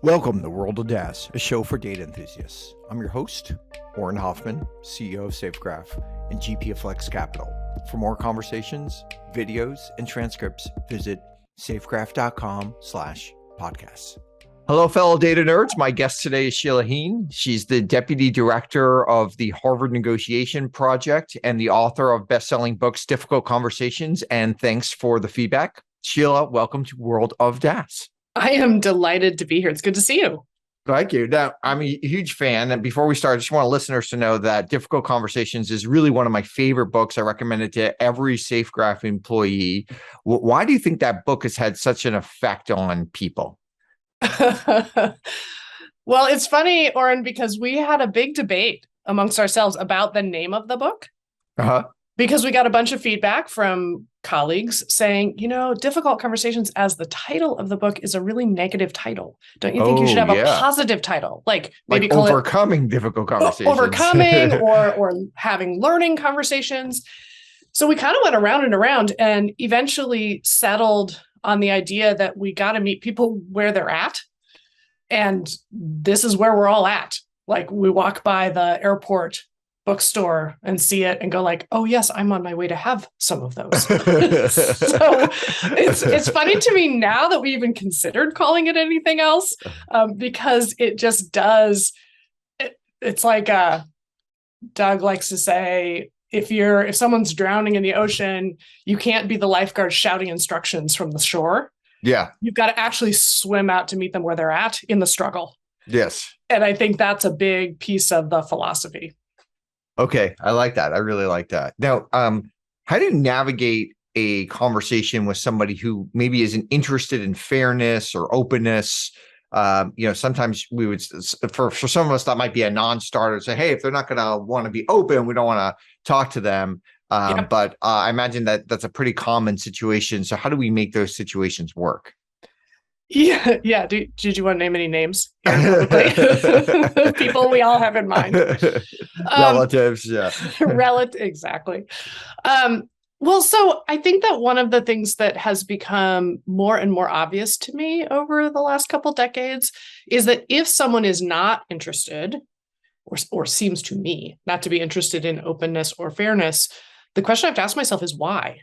Welcome to the World of DaaS, a show for data enthusiasts. I'm your host, Auren Hoffman, CEO of SafeGraph and GP of Flex Capital. For more conversations, videos, and transcripts, visit safegraph.com/podcasts. Hello, fellow data nerds. My guest today is Sheila Heen. She's the Deputy Director of the Harvard Negotiation Project and the author of best-selling books, Difficult Conversations, and Thanks for the Feedback. Sheila, welcome to World of DaaS. I am delighted to be here. It's good to see you. Thank you. Now, I'm a huge fan. And before we start, I just want listeners to know that Difficult Conversations is really one of my favorite books. I recommend it to every SafeGraph employee. Why do you think that book has had such an effect on people? Well, it's funny, Auren, because we had a big debate amongst ourselves about the name of the book. Because we got a bunch of feedback from colleagues saying, Difficult Conversations as the title of the book is a really negative title. Don't you think you should have a positive title? Like maybe call Overcoming Difficult Conversations. Overcoming or having learning conversations. So we kind of went around and around and eventually settled on the idea that we got to meet people where they're at. And this is where we're all at. Like we walk by the airport bookstore and see it and go like, oh yes, I'm on my way to have some of those. So it's funny to me now that we even considered calling it anything else, because it just does. It's like Doug likes to say, if someone's drowning in the ocean, you can't be the lifeguard shouting instructions from the shore. Yeah. You've got to actually swim out to meet them where they're at in the struggle. Yes. And I think that's a big piece of the philosophy. Okay. I like that. I really like that. Now, how do you navigate a conversation with somebody who maybe isn't interested in fairness or openness? Sometimes we would, for some of us, that might be a non-starter. Say, hey, if they're not going to want to be open, we don't want to talk to them. But I imagine that that's a pretty common situation. So how do we make those situations work? Yeah. Did you want to name any names? People we all have in mind. Relatives, yeah. Exactly. Well, so I think that one of the things that has become more and more obvious to me over the last couple decades is that if someone is not interested, or seems to me not to be interested in openness or fairness, the question I have to ask myself is why?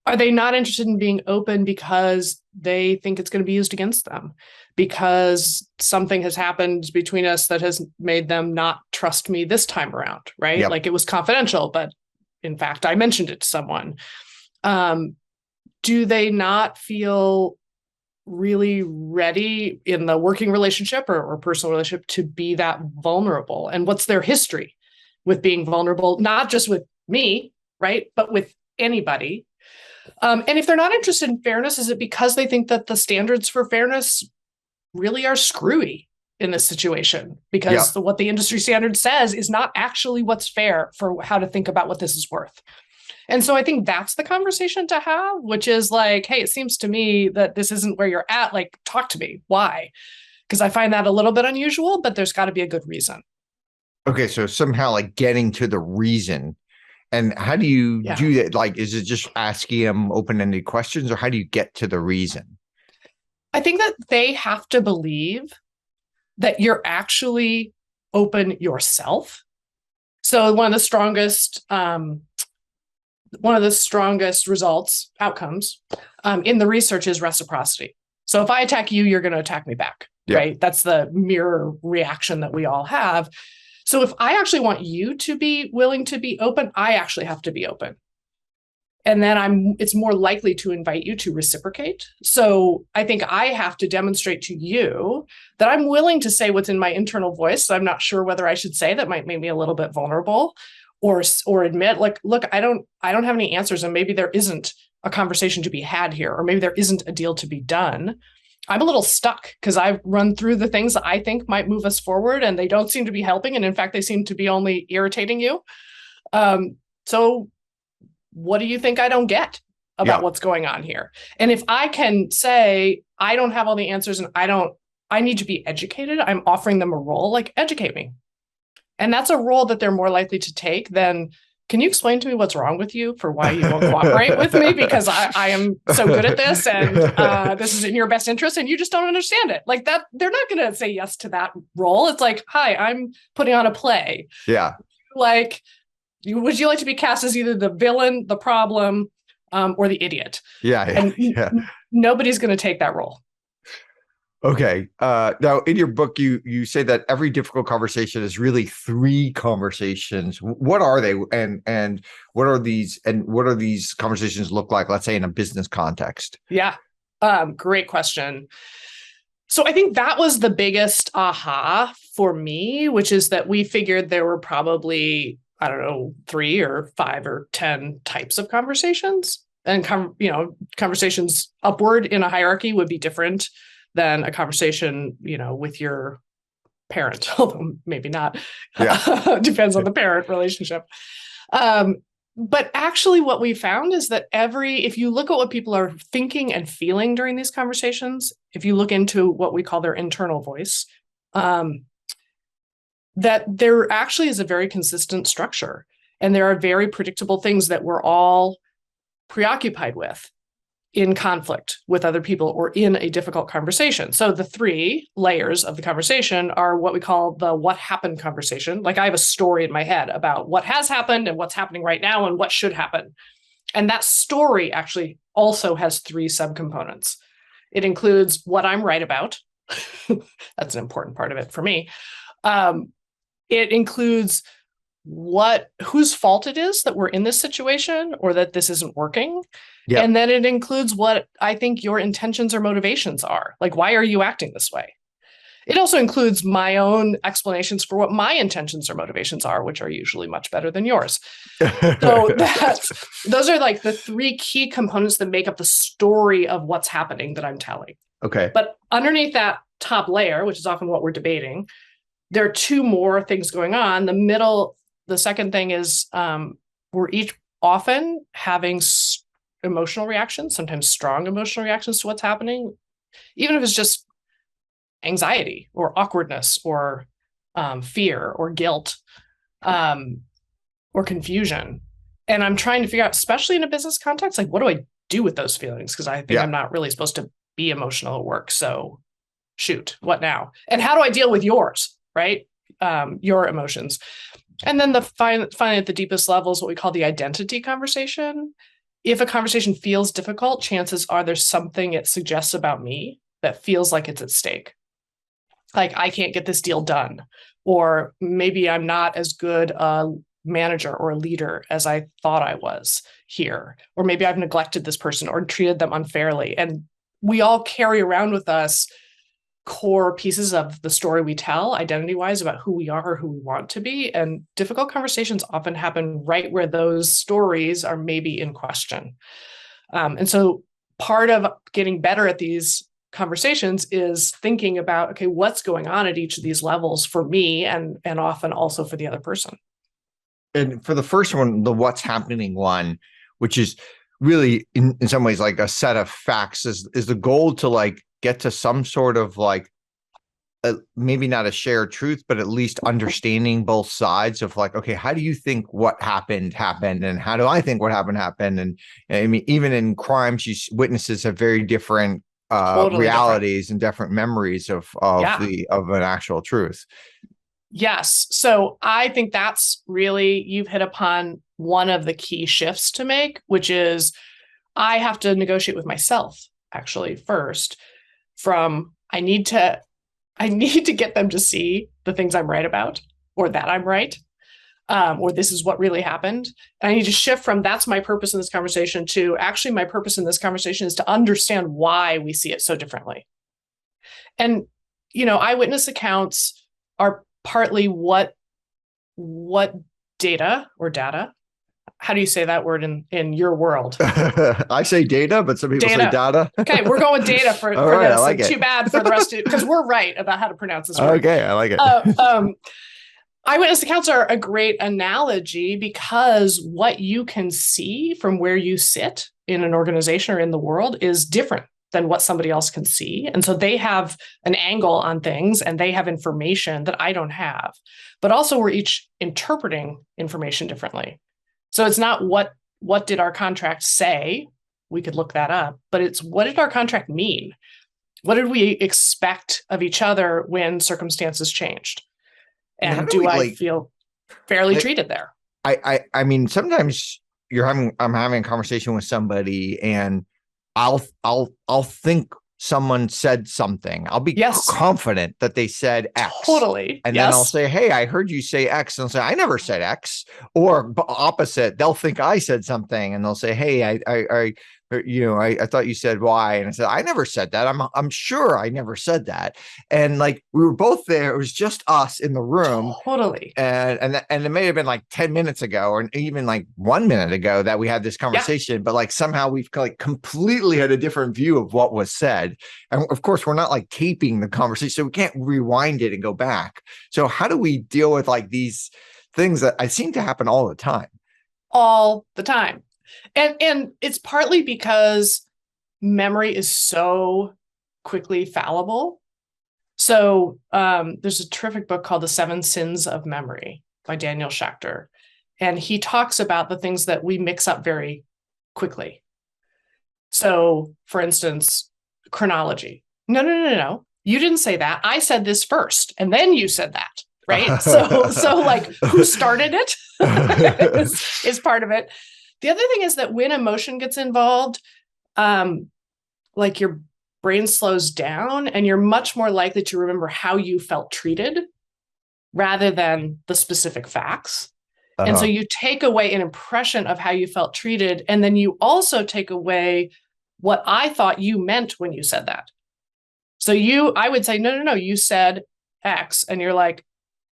Are they not interested in being open because they think it's going to be used against them? Because something has happened between us that has made them not trust me this time around, right? Yep. Like it was confidential, but in fact, I mentioned it to someone. Do they not feel really ready in the working relationship or personal relationship to be that vulnerable? And what's their history with being vulnerable, not just with me, right? But with anybody. And if they're not interested in fairness, is it because they think that the standards for fairness really are screwy in this situation? Because what the industry standard says is not actually what's fair for how to think about what this is worth. And so I think that's the conversation to have, which is like, hey, it seems to me that this isn't where you're at. Like, talk to me. Why? Because I find that a little bit unusual, but there's got to be a good reason. Okay, so somehow like getting to the reason. And how do you do that? Like, is it just asking them open-ended questions, or how do you get to the reason? I think that they have to believe that you're actually open yourself. So one of the strongest outcomes in the research is reciprocity. So if I attack you, you're going to attack me back, right? That's the mirror reaction that we all have. So if I actually want you to be willing to be open, I actually have to be open. And then it's more likely to invite you to reciprocate. So I think I have to demonstrate to you that I'm willing to say what's in my internal voice. I'm not sure whether I should say that might make me a little bit vulnerable, or admit like, look, I don't have any answers, and maybe there isn't a conversation to be had here, or maybe there isn't a deal to be done. I'm a little stuck because I've run through the things that I think might move us forward, and they don't seem to be helping. And in fact, they seem to be only irritating you. So what do you think I don't get about what's going on here? And if I can say, I don't have all the answers and I need to be educated, I'm offering them a role, like educate me. And that's a role that they're more likely to take than can you explain to me what's wrong with you for why you won't cooperate with me? Because I am so good at this, and this is in your best interest, and you just don't understand it. Like that, they're not going to say yes to that role. It's like, hi, I'm putting on a play. Yeah. Like, would you like to be cast as either the villain, the problem, or the idiot? And nobody's going to take that role. Okay. Now, in your book, you say that every difficult conversation is really 3 conversations. What are they, and what are these conversations look like? Let's say in a business context. Yeah, great question. So I think that was the biggest aha for me, which is that we figured there were probably, I don't know, 3 or 5 or 10 types of conversations, and conversations upward in a hierarchy would be different than a conversation, with your parent, although maybe not. Yeah. Depends on the parent relationship. But actually what we found is that if you look at what people are thinking and feeling during these conversations, if you look into what we call their internal voice, that there actually is a very consistent structure. And there are very predictable things that we're all preoccupied with in conflict with other people or in a difficult conversation. So the 3 layers of the conversation are what we call the what happened conversation. Like I have a story in my head about what has happened and what's happening right now and what should happen. And that story actually also has 3 subcomponents. It includes what I'm right about. That's an important part of it for me. It includes whose fault it is that we're in this situation or that this isn't working. Yep. And then it includes what I think your intentions or motivations are. Like, why are you acting this way? It also includes my own explanations for what my intentions or motivations are, which are usually much better than yours. So those are like the 3 key components that make up the story of what's happening that I'm telling. Okay. But underneath that top layer, which is often what we're debating, there are 2 more things going on. The second thing is we're each often having emotional reactions, sometimes strong emotional reactions to what's happening, even if it's just anxiety or awkwardness or fear or guilt or confusion. And I'm trying to figure out, especially in a business context, like, what do I do with those feelings? Because I think I'm not really supposed to be emotional at work. So shoot, what now? And how do I deal with yours, right? Your emotions. And then finally, at the deepest level is what we call the identity conversation. If a conversation feels difficult, chances are there's something it suggests about me that feels like it's at stake. Like, I can't get this deal done, or maybe I'm not as good a manager or a leader as I thought I was here, or maybe I've neglected this person or treated them unfairly. And we all carry around with us core pieces of the story we tell identity-wise about who we are or who we want to be. And difficult conversations often happen right where those stories are maybe in question. And so part of getting better at these conversations is thinking about, okay, what's going on at each of these levels for me and often also for the other person. And for the first one, the what's happening one, which is really in some ways like a set of facts, is the goal to like get to some sort of like maybe not a shared truth, but at least understanding both sides of like, okay, how do you think what happened, and how do I think what happened? And I mean, even in crime, witnesses have very different totally realities different. And different memories of an actual truth. Yes. So I think that's really, you've hit upon one of the key shifts to make, which is I have to negotiate with myself actually first. From I need to get them to see the things I'm right about, or that I'm right, or this is what really happened. And I need to shift from that's my purpose in this conversation to actually my purpose in this conversation is to understand why we see it so differently. And, eyewitness accounts are partly what data or data. How do you say that word in your world? I say data, but some people say data. Okay, we're going with data for right, this. I like it. Too bad for the rest of it, because we're right about how to pronounce this word. Okay, I like it. Eyewitness accounts are a great analogy because what you can see from where you sit in an organization or in the world is different than what somebody else can see. And so they have an angle on things and they have information that I don't have. But also we're each interpreting information differently. So it's not what did our contract say? We could look that up, but it's what did our contract mean? What did we expect of each other when circumstances changed? And do I feel fairly treated there? I mean, sometimes I'm having a conversation with somebody and I'll think someone said something. I'll be confident that they said X. Totally. And then I'll say, hey, I heard you say X. And I'll say, I never said X. Or opposite, they'll think I said something and they'll say, hey, I thought you said Y. And I said, I never said that. I'm sure I never said that. And like, we were both there. It was just us in the room. Totally. And it may have been like 10 minutes ago or even like 1 minute ago that we had this conversation, but like somehow we've like completely had a different view of what was said. And of course, we're not like taping the conversation, so we can't rewind it and go back. So how do we deal with like these things that I seem to happen all the time? All the time. And it's partly because memory is so quickly fallible. So there's a terrific book called The 7 Sins of Memory by Daniel Schechter. And he talks about the things that we mix up very quickly. So for instance, chronology. No. You didn't say that. I said this first, and then you said that, right? So like who started it is part of it. The other thing is that when emotion gets involved, like your brain slows down and you're much more likely to remember how you felt treated rather than the specific facts. And so you take away an impression of how you felt treated. And then you also take away what I thought you meant when you said that. So I would say, no, you said X. And you're like,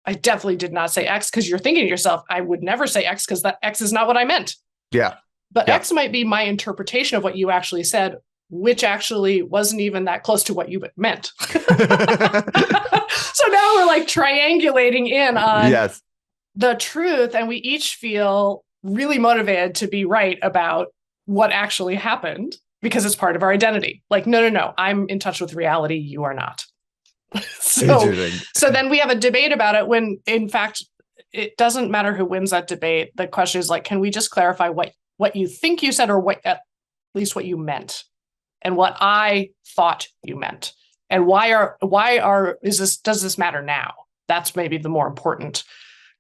I definitely did not say X, because you're thinking to yourself, I would never say X because that X is not what I meant. Yeah. But X might be my interpretation of what you actually said, which actually wasn't even that close to what you meant. So now we're like triangulating in on the truth, and we each feel really motivated to be right about what actually happened because it's part of our identity. Like, no, I'm in touch with reality. You are not. So then we have a debate about it when, in fact, it doesn't matter who wins that debate. The question is like, can we just clarify what you think you said, or what at least what you meant, and what I thought you meant, and does this matter now? That's maybe the more important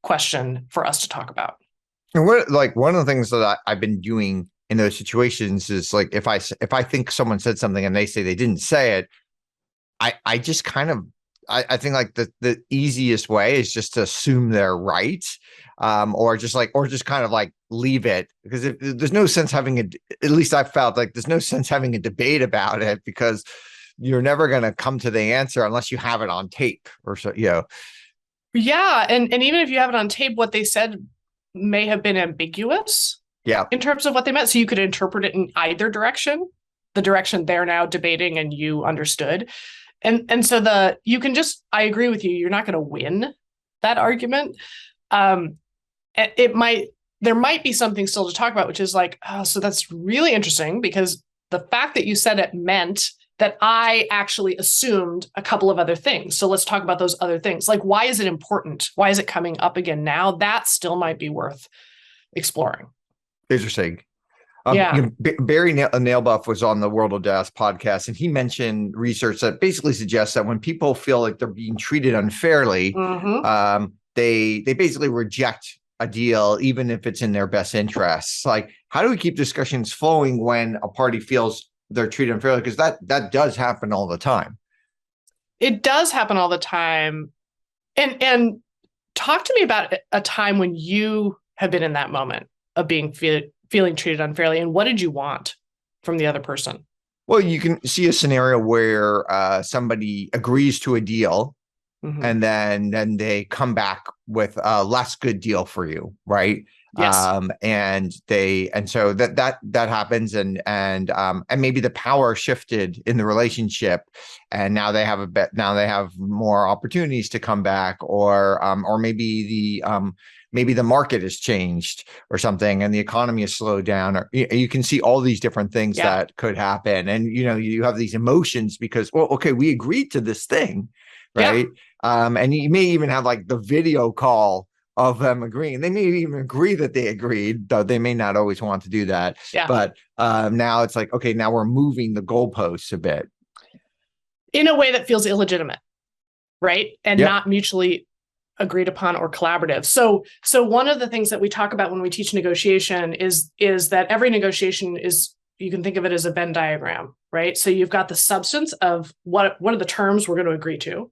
question for us to talk about. And one of the things that I've been doing in those situations is like, if I think someone said something and they say they didn't say it, I just kind of, I think like the easiest way is just to assume they're right, or just kind of like leave it, because there's no sense having at least I've felt like there's no sense having a debate about it, because you're never going to come to the answer unless you have it on tape or so, Yeah. And even if you have it on tape, what they said may have been ambiguous in terms of what they meant. So you could interpret it in either direction, the direction they're now debating and you understood. And so I agree with you. You're not going to win that argument. There might be something still to talk about, which is like, oh, so that's really interesting, because the fact that you said it meant that I actually assumed a couple of other things. So let's talk about those other things. Like, why is it important? Why is it coming up again now? That still might be worth exploring. Interesting. Barry Nailbuff was on the World of DaaS podcast, and he mentioned research that basically suggests that when people feel like they're being treated unfairly, they basically reject a deal, even if it's in their best interests. Like, how do we keep discussions flowing when a party feels they're treated unfairly? Because that does happen all the time. It does happen all the time. And talk to me about a time when you have been in that moment of being feeling treated unfairly, and what did you want from the other person? Well, you can see a scenario where somebody agrees to a deal, and then they come back with a less good deal for you, right? Yes. And so that happens, and maybe the power shifted in the relationship, and now they have more opportunities to come back, or maybe the market has changed or something, and the economy has slowed down, or you can see all these different things that could happen. And, you have these emotions because, well, okay, we agreed to this thing, right? And you may even have like the video call of them agreeing. They may even agree that they agreed, though they may not always want to do that. Yeah. But now it's like, okay, now we're moving the goalposts a bit. In a way that feels illegitimate, right? And not mutually agreed upon or collaborative. So one of the things that we talk about when we teach negotiation is that every negotiation is, you can think of it as a Venn diagram, right? So you've got the substance of what are the terms we're going to agree to.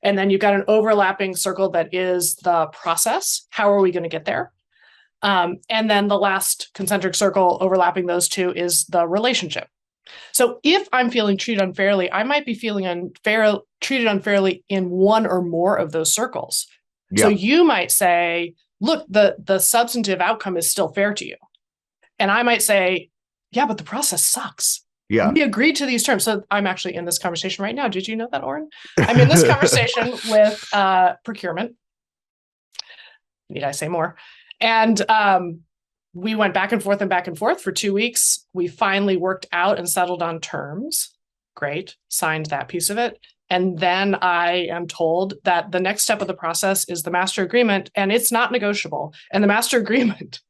And then you've got an overlapping circle that is the process. How are we going to get there? And then the last concentric circle overlapping those two is the relationship. So if I'm feeling treated unfairly, I might be feeling treated unfairly in one or more of those circles. So you might say, look, the substantive outcome is still fair to you. And I might say, yeah, but the process sucks. Yeah. We agreed to these terms. So I'm actually in this conversation right now. Did you know that, Auren? I'm in this conversation with procurement. Need I say more? And we went back and forth for 2 weeks. We finally worked out and settled on terms. Great. Signed that piece of it. And then I am told that the next step of the process is the master agreement, and it's not negotiable. And the master agreement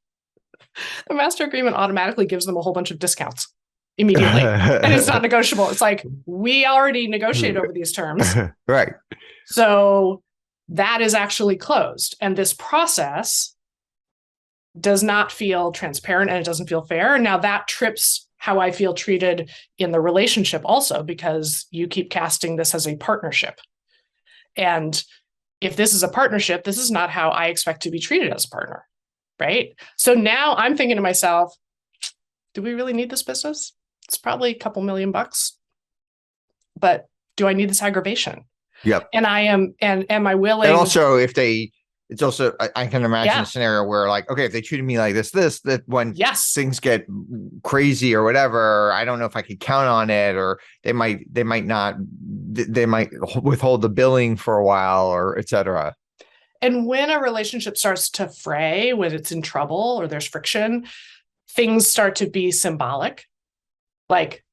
automatically gives them a whole bunch of discounts immediately. And it's not negotiable. It's like, we already negotiated over these terms. Right. So that is actually closed. And this process does not feel transparent, and it doesn't feel fair. Now that trips how I feel treated in the relationship also, because you keep casting this as a partnership. And if this is a partnership, this is not how I expect to be treated as a partner, right? So now I'm thinking to myself, do we really need this business? It's probably a couple $1,000,000, but do I need this aggravation? Yep. And am I willing? And also it's also, I can imagine a scenario where, like, okay, if they treated me like that when things get crazy or whatever, I don't know if I could count on it, or they might withhold the billing for a while, or et cetera. And when a relationship starts to fray, when it's in trouble or there's friction, things start to be symbolic. Like,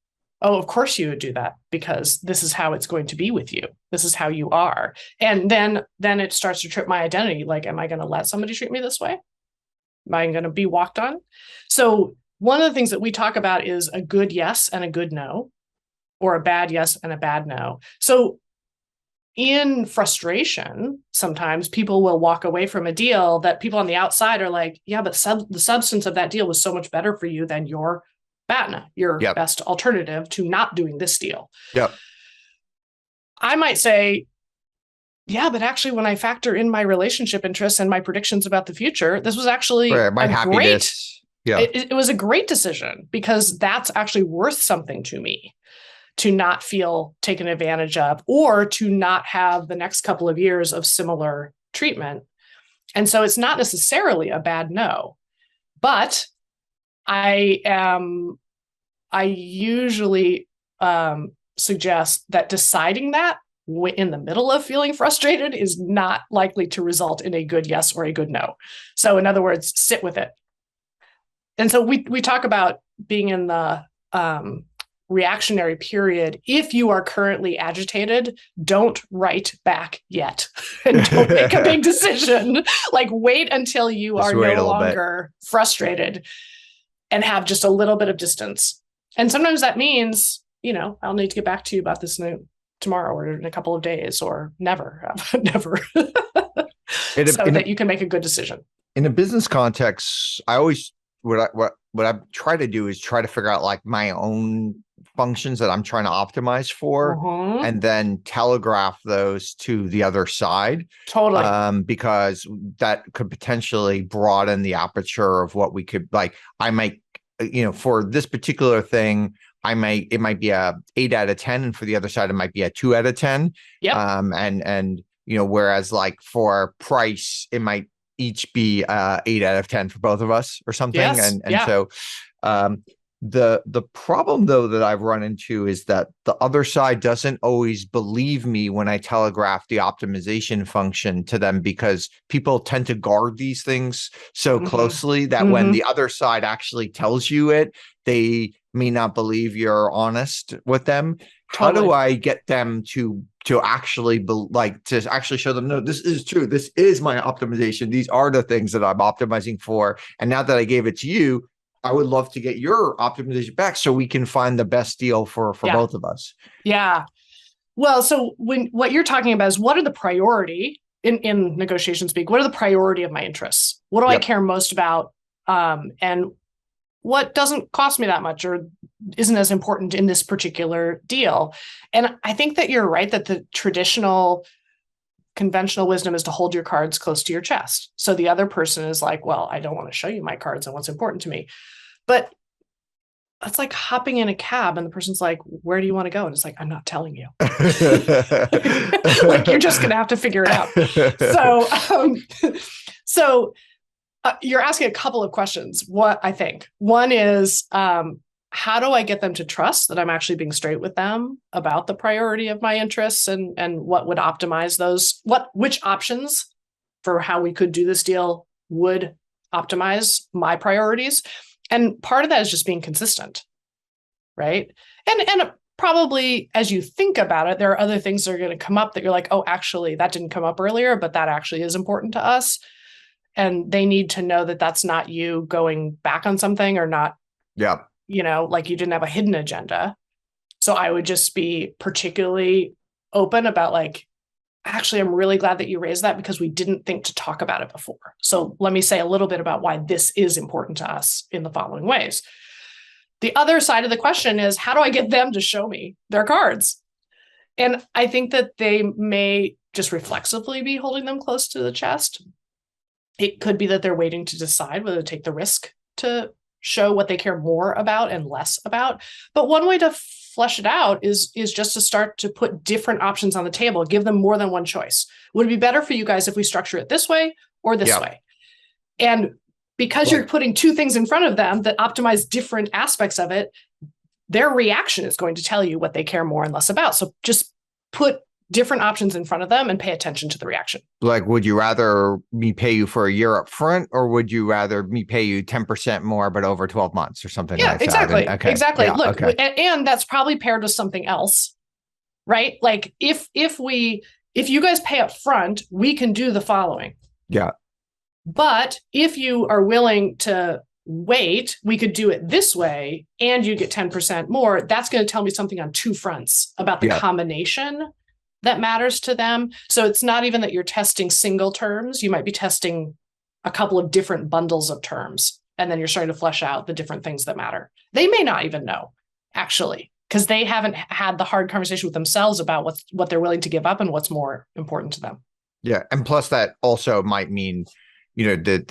oh, of course you would do that because this is how it's going to be with you. This is how you are. And then it starts to trip my identity. Like, am I going to let somebody treat me this way? Am I going to be walked on? So one of the things that we talk about is a good yes and a good no, or a bad yes and a bad no. So in frustration, sometimes people will walk away from a deal that people on the outside are like, yeah, but the substance of that deal was so much better for you than your BATNA, your best alternative to not doing this deal. Yep. I might say, yeah, but actually when I factor in my relationship interests and my predictions about the future, this was actually it was a great decision, because that's actually worth something to me, to not feel taken advantage of, or to not have the next couple of years of similar treatment. And so it's not necessarily a bad no, but I usually suggest that deciding that in the middle of feeling frustrated is not likely to result in a good yes or a good no. So in other words, sit with it. And so we talk about being in the reactionary period. If you are currently agitated, don't write back yet, and don't make a big decision. Like, wait until you are no longer frustrated and have just a little bit of distance. And sometimes that means, I'll need to get back to you about this tomorrow or in a couple of days, or never, never, that you can make a good decision. In a business context, I always, what I try to do is try to figure out, like, my own functions that I'm trying to optimize for, and then telegraph those to the other side. Totally. Because that could potentially broaden the aperture of what we could, like, I might, for this particular thing, it might be a 8 out of 10, and for the other side, it might be a 2 out of 10. Yep. And whereas, like, for price, it might each be 8 out of 10 for both of us or something. Yes. So the problem, though, that I've run into is that the other side doesn't always believe me when I telegraph the optimization function to them, because people tend to guard these things so closely that when the other side actually tells you it, they may not believe you're honest with them. How do Totally. I get them to actually to actually show them, no, this is true. This is my optimization. These are the things that I'm optimizing for. And now that I gave it to you, I would love to get your optimization back so we can find the best deal for both of us. Yeah. Well, so what you're talking about is what are the priority in negotiation speak? What are the priority of my interests? What do I care most about? And what doesn't cost me that much or isn't as important in this particular deal? And I think that you're right that the traditional conventional wisdom is to hold your cards close to your chest. So the other person is like, well, I don't want to show you my cards and what's important to me. But it's like hopping in a cab and the person's like, where do you want to go? And it's like, I'm not telling you. Like, you're just going to have to figure it out. So you're asking a couple of questions. What I think one is, how do I get them to trust that I'm actually being straight with them about the priority of my interests and what would optimize those, which options for how we could do this deal would optimize my priorities. And part of that is just being consistent, right? And probably as you think about it, there are other things that are going to come up that you're like, oh, actually, that didn't come up earlier, but that actually is important to us. And they need to know that that's not you going back on something or not, like you didn't have a hidden agenda. So I would just be particularly open about like, actually, I'm really glad that you raised that because we didn't think to talk about it before. So let me say a little bit about why this is important to us in the following ways. The other side of the question is, how do I get them to show me their cards? And I think that they may just reflexively be holding them close to the chest. It could be that they're waiting to decide whether to take the risk to show what they care more about and less about. But one way to flesh it out is just to start to put different options on the table, give them more than one choice. Would it be better for you guys if we structure it this way or this way? And because you're putting two things in front of them that optimize different aspects of it, their reaction is going to tell you what they care more and less about. So just put different options in front of them and pay attention to the reaction. Like, would you rather me pay you for a year up front, or would you rather me pay you 10% more, but over 12 months or something like exactly. that? Okay. Exactly. Yeah, Look, and that's probably paired with something else, right? Like if you guys pay up front, we can do the following. Yeah. But if you are willing to wait, we could do it this way and you get 10% more. That's going to tell me something on two fronts about the combination that matters to them. So it's not even that you're testing single terms. You might be testing a couple of different bundles of terms, and then you're starting to flesh out the different things that matter. They may not even know, actually, because they haven't had the hard conversation with themselves about what they're willing to give up and what's more important to them. Yeah. And plus that also might mean, that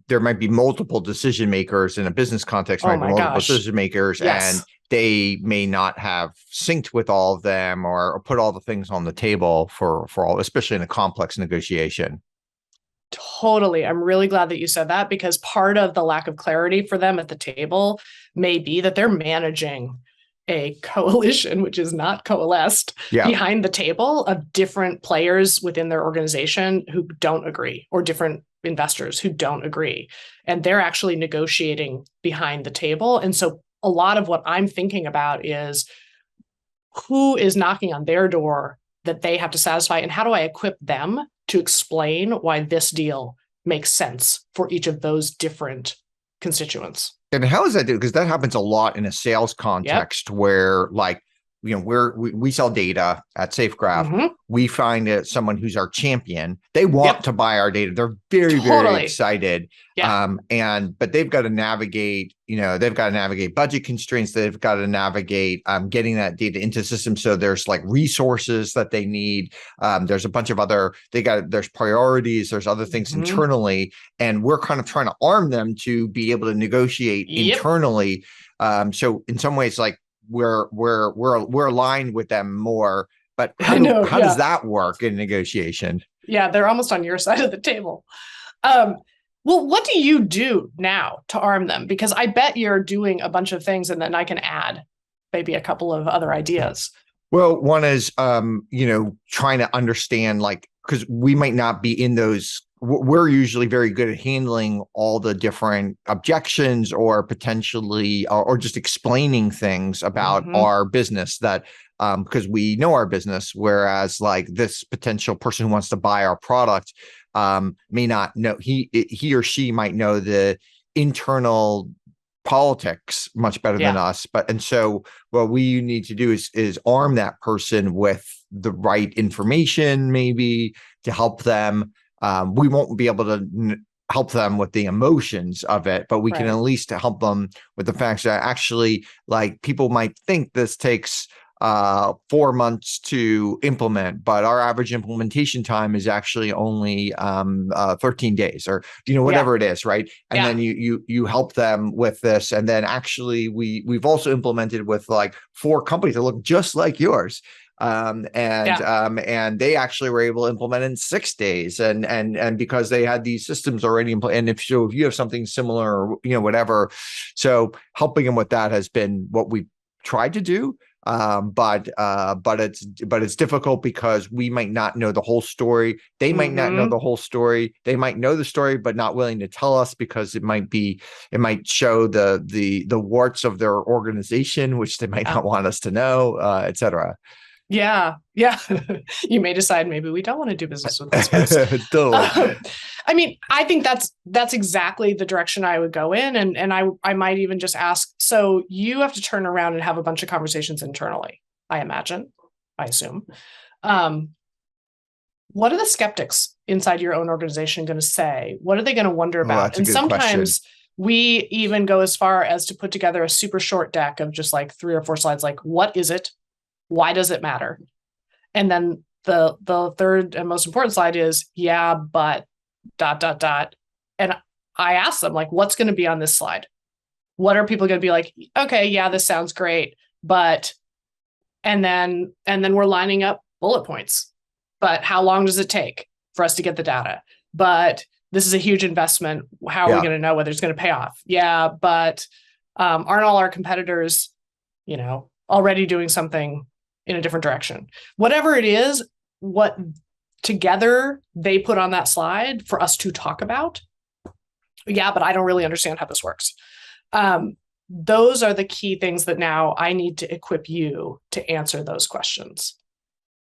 there might be multiple decision makers in a business context, decision makers, and they may not have synced with all of them or put all the things on the table for all, especially in a complex negotiation. Totally. I'm really glad that you said that, because part of the lack of clarity for them at the table may be that they're managing a coalition, which is not coalesced, behind the table of different players within their organization who don't agree, or different investors who don't agree. And they're actually negotiating behind the table. And so a lot of what I'm thinking about is who is knocking on their door that they have to satisfy, and how do I equip them to explain why this deal makes sense for each of those different constituents. And how does that do? Because that happens a lot in a sales context where, like, we sell data at SafeGraph. Mm-hmm. We find someone who's our champion. They want to buy our data. They're very, very excited. But they've got to navigate, budget constraints. They've got to navigate getting that data into the system. So there's like resources that they need. There's a bunch of other, there's priorities, there's other things internally. And we're kind of trying to arm them to be able to negotiate internally. So in some ways, like, we're aligned with them more, but how does that work in negotiation? Yeah, they're almost on your side of the table. Well, what do you do now to arm them? Because I bet you're doing a bunch of things, and then I can add maybe a couple of other ideas. Well, one is, trying to understand, like, because we might not be in those we're usually very good at handling all the different objections or potentially or just explaining things about our business that because we know our business, whereas like this potential person who wants to buy our product may not know, he or she might know the internal politics much better than us. And so what we need to do is arm that person with the right information, maybe to help them. We won't be able to help them with the emotions of it, but we can at least help them with the facts that actually, like, people might think this takes 4 months to implement, but our average implementation time is actually only 13 days or, whatever it is. Right. And then you help them with this. And then actually we've also implemented with like 4 companies that look just like yours. And they actually were able to implement in 6 days and because they had these systems already in place. And if you have something similar or, whatever, so helping them with that has been what we've tried to do. But it's difficult because we might not know the whole story. They might not know the whole story. They might know the story, but not willing to tell us because it might show the warts of their organization, which they might not want us to know, et cetera. Yeah. You may decide maybe we don't want to do business with this person. Totally. I mean, I think that's exactly the direction I would go in. And I might even just ask, so you have to turn around and have a bunch of conversations internally, I assume. What are the skeptics inside your own organization going to say? What are they going to wonder about? And sometimes we even go as far as to put together a super short deck of just like 3 or 4 slides, like, what is it? Why does it matter? And then the third and most important slide is, but ... And I ask them, like, what's going to be on this slide? What are people going to be like, okay, yeah, this sounds great, but, and then we're lining up bullet points, but how long does it take for us to get the data? But this is a huge investment. How are we going to know whether it's going to pay off? Yeah, but aren't all our competitors, already doing something in a different direction? Whatever it is, what together they put on that slide for us to talk about. Yeah, but I don't really understand how this works. Those are the key things that now I need to equip you to answer those questions.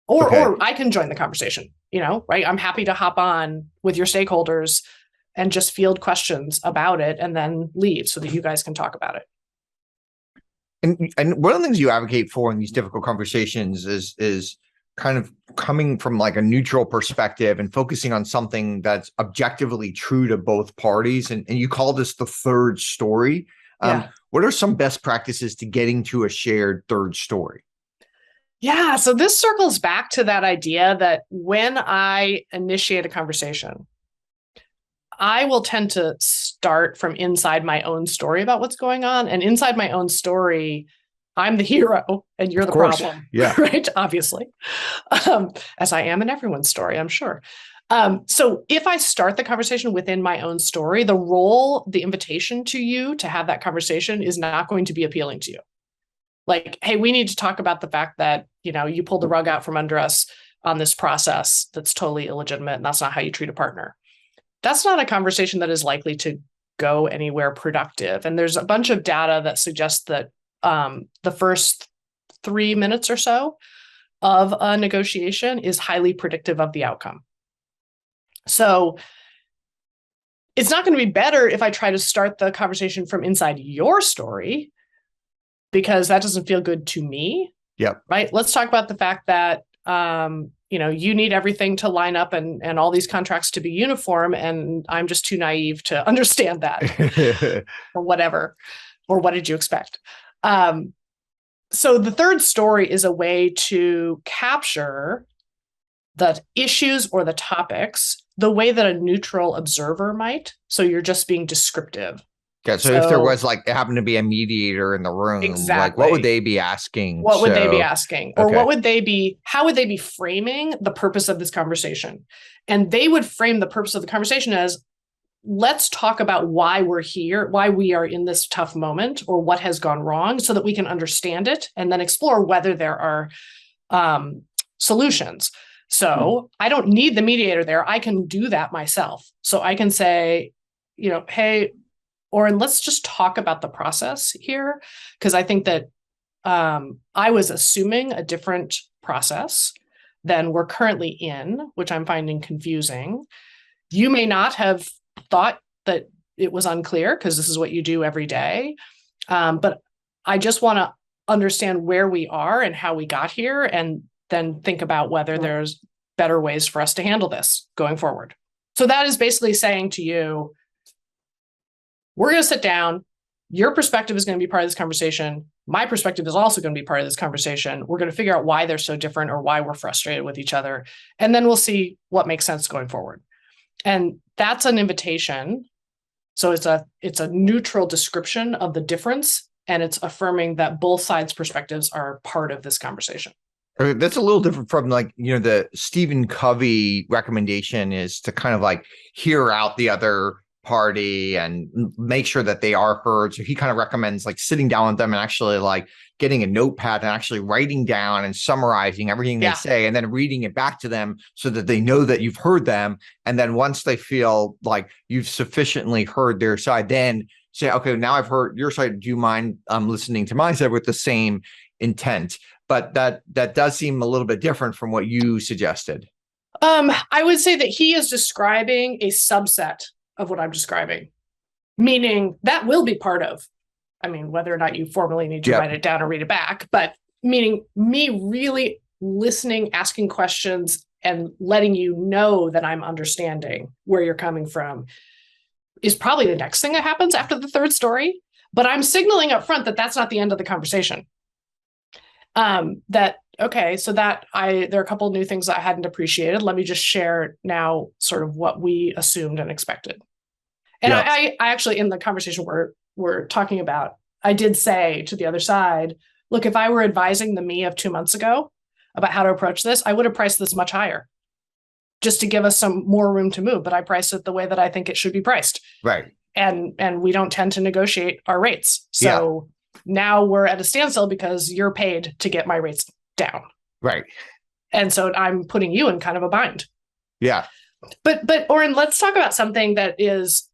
Or I can join the conversation, right? I'm happy to hop on with your stakeholders and just field questions about it and then leave so that you guys can talk about it. And one of the things you advocate for in these difficult conversations is kind of coming from like a neutral perspective and focusing on something that's objectively true to both parties. And you call this the third story. What are some best practices to getting to a shared third story? Yeah, so this circles back to that idea that when I initiate a conversation, I will tend to start from inside my own story about what's going on. And inside my own story, I'm the hero and you're the problem. Yeah. Right. Obviously. As I am in everyone's story, I'm sure. So if I start the conversation within my own story, the invitation to you to have that conversation is not going to be appealing to you. Like, hey, we need to talk about the fact that, you pulled the rug out from under us on this process that's totally illegitimate. And that's not how you treat a partner. That's not a conversation that is likely to go anywhere productive. And there's a bunch of data that suggests that the first 3 minutes or so of a negotiation is highly predictive of the outcome. So it's not going to be better if I try to start the conversation from inside your story, because that doesn't feel good to me. Yep. Right. Let's talk about the fact that, you need everything to line up and all these contracts to be uniform. And I'm just too naive to understand that or whatever. Or what did you expect? So the third story is a way to capture the issues or the topics the way that a neutral observer might. So you're just being descriptive. Okay, so if there was like, it happened to be a mediator in the room, like what would they be asking? What would they be asking? Or how would they be framing the purpose of this conversation? And they would frame the purpose of the conversation as, let's talk about why we're here, why we are in this tough moment, or what has gone wrong so that we can understand it and then explore whether there are solutions. So I don't need the mediator there. I can do that myself. So I can say, hey, Auren, let's just talk about the process here. Because I think that I was assuming a different process than we're currently in, which I'm finding confusing. You may not have thought that it was unclear because this is what you do every day. But I just want to understand where we are and how we got here, and then think about whether there's better ways for us to handle this going forward. So that is basically saying to you, we're going to sit down. Your perspective is going to be part of this conversation. My perspective is also going to be part of this conversation. We're going to figure out why they're so different or why we're frustrated with each other. And then we'll see what makes sense going forward. And that's an invitation. So it's a neutral description of the difference, and it's affirming that both sides' perspectives are part of this conversation. That's a little different from the Stephen Covey recommendation is to kind of like hear out the other party and make sure that they are heard. So he kind of recommends like sitting down with them and actually like getting a notepad and actually writing down and summarizing everything they say, and then reading it back to them so that they know that you've heard them. And then once they feel like you've sufficiently heard their side, then say, okay, now I've heard your side. Do you mind listening to my side with the same intent? But that does seem a little bit different from what you suggested. I would say that he is describing a subset of what I'm describing, meaning that will be part of, whether or not you formally need to write it down or read it back, but meaning me really listening, asking questions, and letting you know that I'm understanding where you're coming from is probably the next thing that happens after the third story. But I'm signaling up front that that's not the end of the conversation. There are a couple of new things I hadn't appreciated. Let me just share now sort of what we assumed and expected. And I actually, in the conversation we're talking about, I did say to the other side, look, if I were advising the me of 2 months ago about how to approach this, I would have priced this much higher just to give us some more room to move. But I priced it the way that I think it should be priced. Right. And we don't tend to negotiate our rates. So now we're at a standstill because you're paid to get my rates down. Right. And so I'm putting you in kind of a bind. Yeah. But Auren, let's talk about something that is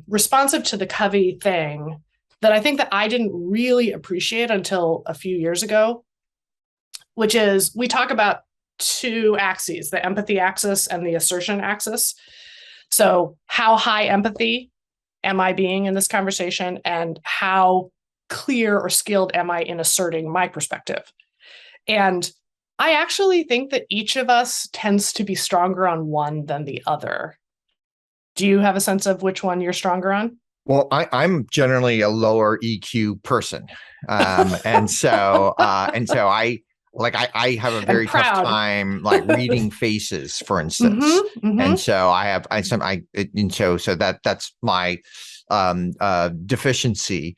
responsive to the Covey thing that I think that I didn't really appreciate until a few years ago, which is we talk about two axes, the empathy axis and the assertion axis. So how high empathy am I being in this conversation, and how clear or skilled am I in asserting my perspective? And I actually think that each of us tends to be stronger on one than the other. Do you have a sense of which one you're stronger on? Well, I'm generally a lower EQ person. And so I have a very tough time like reading faces, for instance. And so that's my deficiency.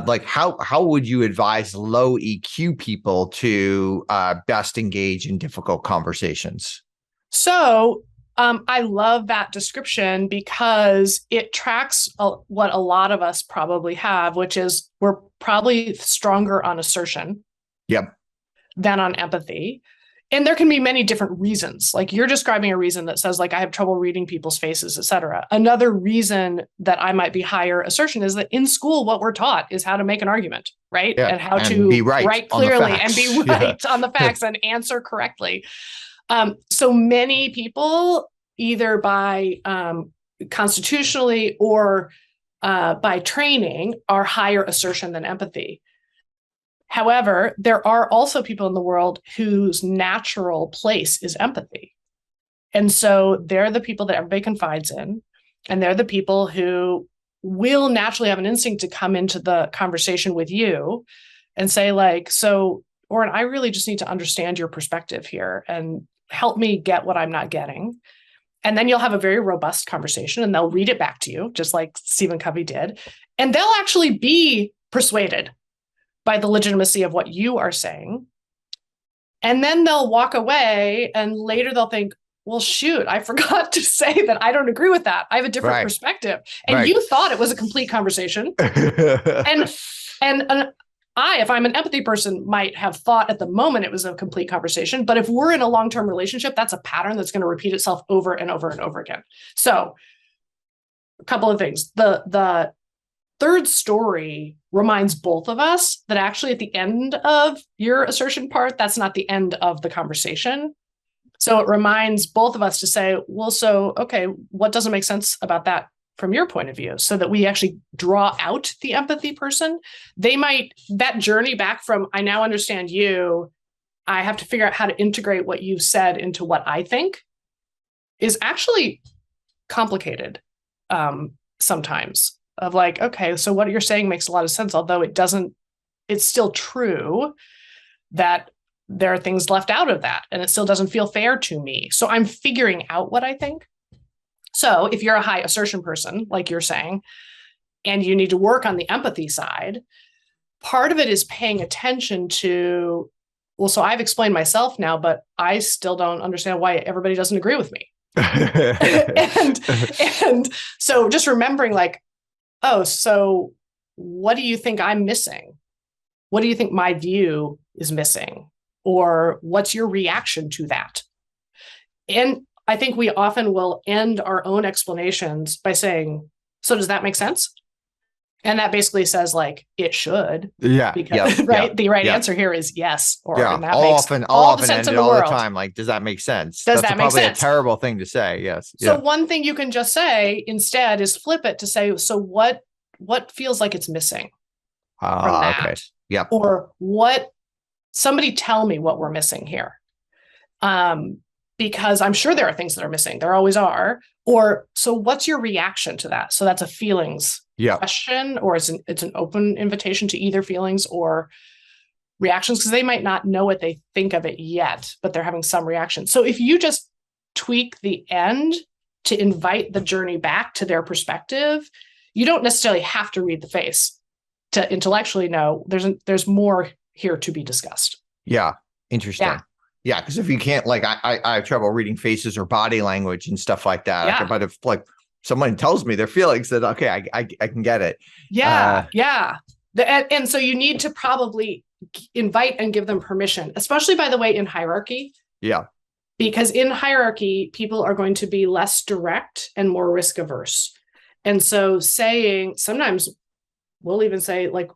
Like how would you advise low EQ people to best engage in difficult conversations? So I love that description because it tracks what a lot of us probably have, which is we're probably stronger on assertion than on empathy. And there can be many different reasons. Like you're describing a reason that says like, I have trouble reading people's faces, et cetera. Another reason that I might be higher assertion is that in school, what we're taught is how to make an argument, right? Yeah. And how to be right write clearly and be right on the facts and answer correctly. So many people, either by constitutionally or by training, are higher assertion than empathy. However, there are also people in the world whose natural place is empathy. And so they're the people that everybody confides in, and they're the people who will naturally have an instinct to come into the conversation with you and say like, so, Auren, I really just need to understand your perspective here and help me get what I'm not getting. And then you'll have a very robust conversation and they'll read it back to you, just like Stephen Covey did. And they'll actually be persuaded by the legitimacy of what you are saying. And then they'll walk away and later they'll think, well, shoot, I forgot to say that I don't agree with that. I have a different perspective. And you thought it was a complete conversation. and if I'm an empathy person, might have thought at the moment it was a complete conversation. But if we're in a long-term relationship, that's a pattern that's going to repeat itself over and over and over again. So a couple of things. The third story reminds both of us that actually at the end of your assertion part, that's not the end of the conversation. So it reminds both of us to say, well, so, okay, what doesn't make sense about that from your point of view, so that we actually draw out the empathy person. That journey back from, I now understand you, I have to figure out how to integrate what you've said into what I think, is actually complicated sometimes. Of like, okay, so what you're saying makes a lot of sense, although it's still true that there are things left out of that, and it still doesn't feel fair to me. So I'm figuring out what I think. So if you're a high assertion person, like you're saying, and you need to work on the empathy side, part of it is paying attention to, well, so I've explained myself now, but I still don't understand why everybody doesn't agree with me. and so just remembering like, oh, so what do you think I'm missing? What do you think my view is missing? Or what's your reaction to that? And I think we often will end our own explanations by saying, so does that make sense? And that basically says like, it should. Yeah. Because, right? The right answer here is yes. Or and that I'll makes often all the sense end in it the all world. the time. Like, does that make sense? Does That's that make probably sense? A terrible thing to say. Yes. So one thing you can just say instead is flip it to say, so what feels like it's missing from that? Okay. Yeah. Or somebody tell me what we're missing here. Because I'm sure there are things that are missing. There always are. Or, so what's your reaction to that? So that's a feelings question, or it's an open invitation to either feelings or reactions, because they might not know what they think of it yet, but they're having some reaction. So if you just tweak the end to invite the journey back to their perspective, you don't necessarily have to read the face to intellectually know there's more here to be discussed. Yeah. Interesting. Yeah. Because if you can't, like, I have trouble reading faces or body language and stuff like that. Yeah. But if like someone tells me their feelings, that okay, I can get it. Yeah. And so you need to probably invite and give them permission, especially, by the way, in hierarchy. Yeah. Because in hierarchy, people are going to be less direct and more risk averse. And so sometimes we'll even say, like,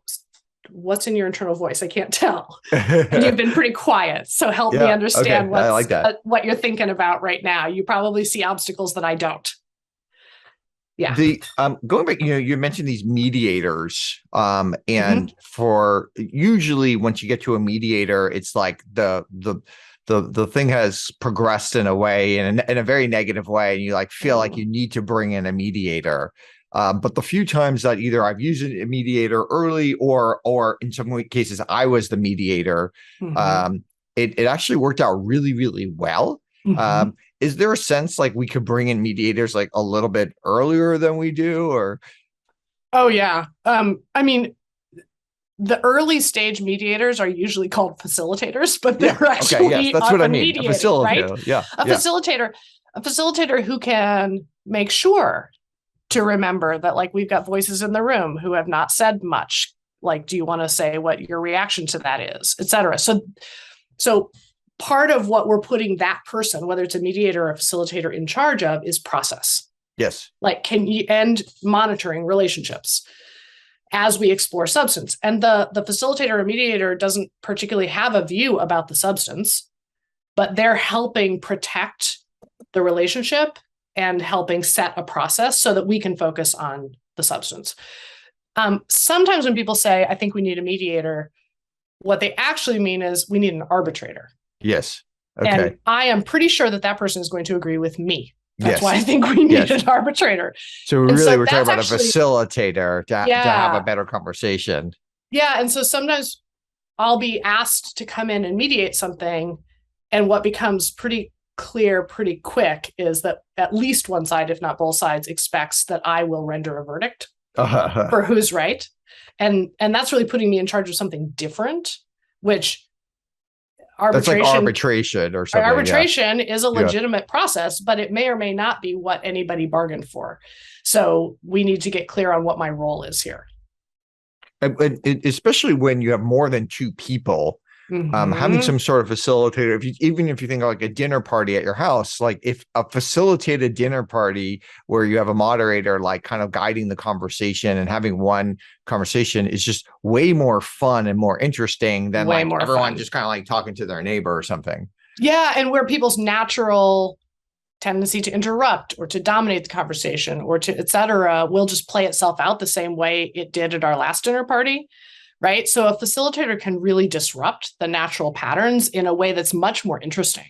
what's in your internal voice? I can't tell. And you've been pretty quiet. So help me understand what you're thinking about right now. You probably see obstacles that I don't. Yeah. Going back, you mentioned these mediators. And for usually once you get to a mediator, it's like the thing has progressed in a way, in a very negative way, and you like feel like you need to bring in a mediator. But the few times that either I've used a mediator early or in some cases I was the mediator, it actually worked out really, really well. Is there a sense like we could bring in mediators like a little bit earlier than we do, or? Oh yeah. I mean, the early stage mediators are usually called facilitators, but they're actually that's what I mean. Mediator, a facilitator, right? Yeah. A facilitator who can make sure to remember that, like, we've got voices in the room who have not said much. Like, do you want to say what your reaction to that is, et cetera? So part of what we're putting that person, whether it's a mediator or a facilitator, in charge of is process. Yes. Like, and monitoring relationships as we explore substance. And the facilitator or mediator doesn't particularly have a view about the substance, but they're helping protect the relationship and helping set a process so that we can focus on the substance. Sometimes when people say, I think we need a mediator, what they actually mean is we need an arbitrator. Yes. Okay. And I am pretty sure that person is going to agree with me. That's why I think we need an arbitrator. So we're talking about a facilitator to have a better conversation. Yeah. And so sometimes I'll be asked to come in and mediate something. And what becomes pretty clear pretty quick is that at least one side, if not both sides, expects that I will render a verdict for who's right. And that's really putting me in charge of something different, which arbitration, that's like arbitration or something. Arbitration is a legitimate process, but it may or may not be what anybody bargained for. So we need to get clear on what my role is here. especially when you have more than two people, having some sort of facilitator, even if you think of like a dinner party at your house, like if a facilitated dinner party where you have a moderator like kind of guiding the conversation and having one conversation is just way more fun and more interesting than Way like more everyone fun. just kind of like talking to their neighbor or something. Yeah, and where people's natural tendency to interrupt or to dominate the conversation or to et cetera will just play itself out the same way it did at our last dinner party, right? So a facilitator can really disrupt the natural patterns in a way that's much more interesting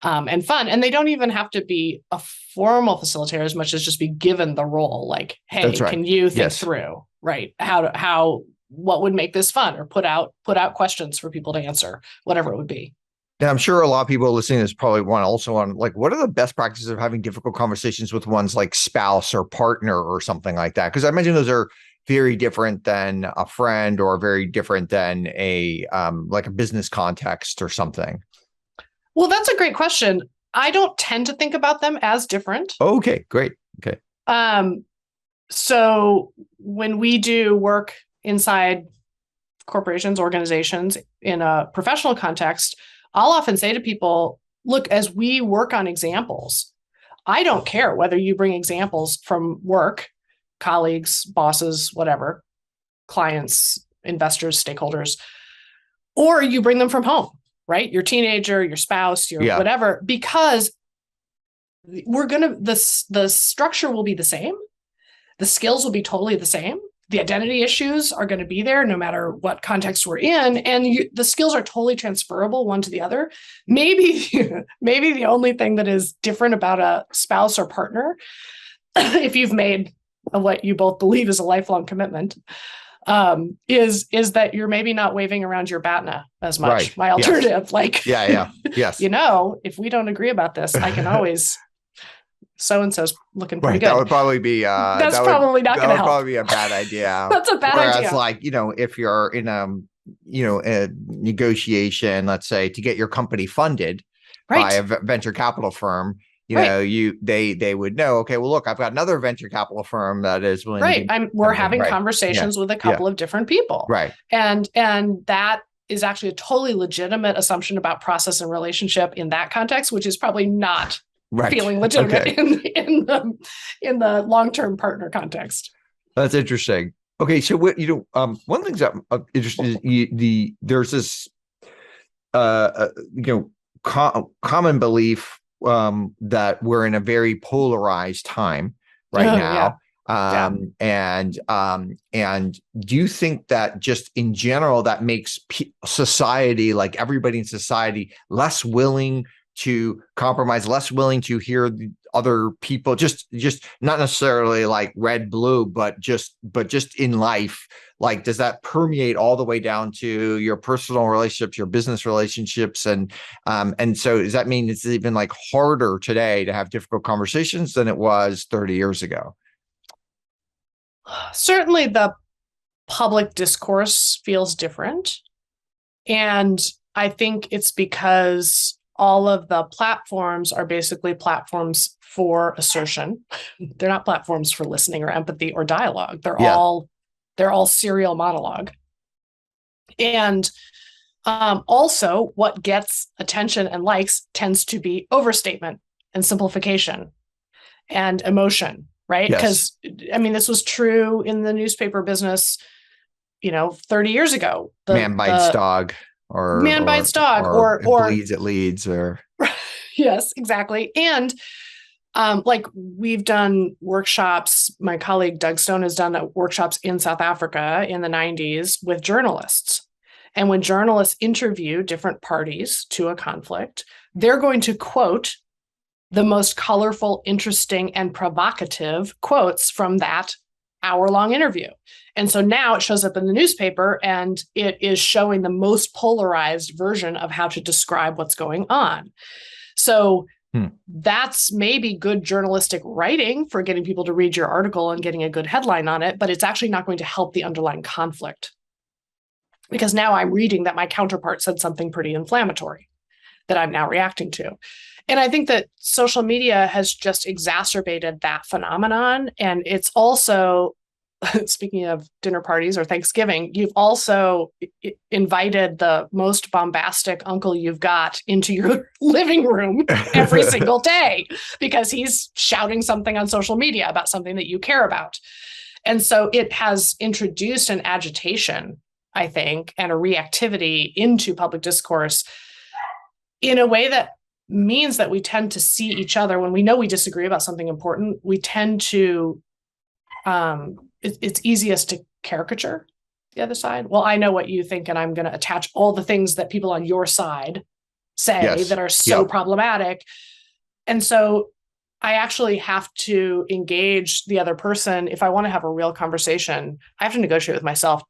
and fun. And they don't even have to be a formal facilitator as much as just be given the role. Like, hey, That's right. can you think Yes. through, right? What would make this fun, or put out questions for people to answer, whatever it would be. Now, I'm sure a lot of people listening to this probably want like, what are the best practices of having difficult conversations with one's like spouse or partner or something like that? Because I imagine those are very different than a friend or very different than a like a business context or something. Well, that's a great question. I don't tend to think about them as different. Okay, great. Okay. So when we do work inside corporations, organizations in a professional context, I'll often say to people, look, as we work on examples, I don't care whether you bring examples from work, colleagues, bosses, whatever, clients, investors, stakeholders, or you bring them from home, right? Your teenager, your spouse, your whatever, because the structure will be the same. The skills will be totally the same. The identity issues are going to be there no matter what context we're in. And the skills are totally transferable one to the other. Maybe the only thing that is different about a spouse or partner, if you've made what you both believe is a lifelong commitment, is that you're maybe not waving around your BATNA as much. Right. My alternative, yes. like, yes. If we don't agree about this, I can always... so-and-so's looking pretty good. That would probably be that's probably not going to help. That would probably be a bad idea. That's a bad idea. Whereas like, if you're in a negotiation, let's say, to get your company funded by a venture capital firm, they would know, okay, well, look, I've got another venture capital firm that is willing to we're having conversations with a couple of different people. Right. And that is actually a totally legitimate assumption about process and relationship in that context, which is probably not feeling legitimate in the long-term partner context. That's interesting. Okay, so what one thing that I'm interested is there's this common belief that we're in a very polarized time right now. And do you think that just in general that makes society, like everybody in society, less willing to compromise, less willing to hear the other people, just not necessarily like red, blue, but just in life? Like, does that permeate all the way down to your personal relationships, your business relationships? And so does that mean it's even like harder today to have difficult conversations than it was 30 years ago? Certainly the public discourse feels different. And I think it's because all of the platforms are basically platforms for assertion. They're not platforms for listening or empathy or dialogue. They're all serial monologue. And also what gets attention and likes tends to be overstatement and simplification and emotion, right? Because this was true in the newspaper business, 30 years ago. Man bites dog. Or man bites dog, or bleeds, it leads, or yes, exactly. And like we've done workshops. My colleague Doug Stone has done workshops in South Africa in the 90s with journalists. And when journalists interview different parties to a conflict, they're going to quote the most colorful, interesting, and provocative quotes from that hour-long interview. And so now it shows up in the newspaper and it is showing the most polarized version of how to describe what's going on. So that's maybe good journalistic writing for getting people to read your article and getting a good headline on it, but it's actually not going to help the underlying conflict. Because now I'm reading that my counterpart said something pretty inflammatory that I'm now reacting to. And I think that social media has just exacerbated that phenomenon. And it's also speaking of dinner parties or Thanksgiving, you've also invited the most bombastic uncle you've got into your living room every single day because he's shouting something on social media about something that you care about. And so it has introduced an agitation, I think, and a reactivity into public discourse in a way that means that we tend to see each other when we know we disagree about something important. We tend to, it's easiest to caricature the other side. Well, I know what you think, and I'm going to attach all the things that people on your side say that are so problematic. And so I actually have to engage the other person. If I want to have a real conversation, I have to negotiate with myself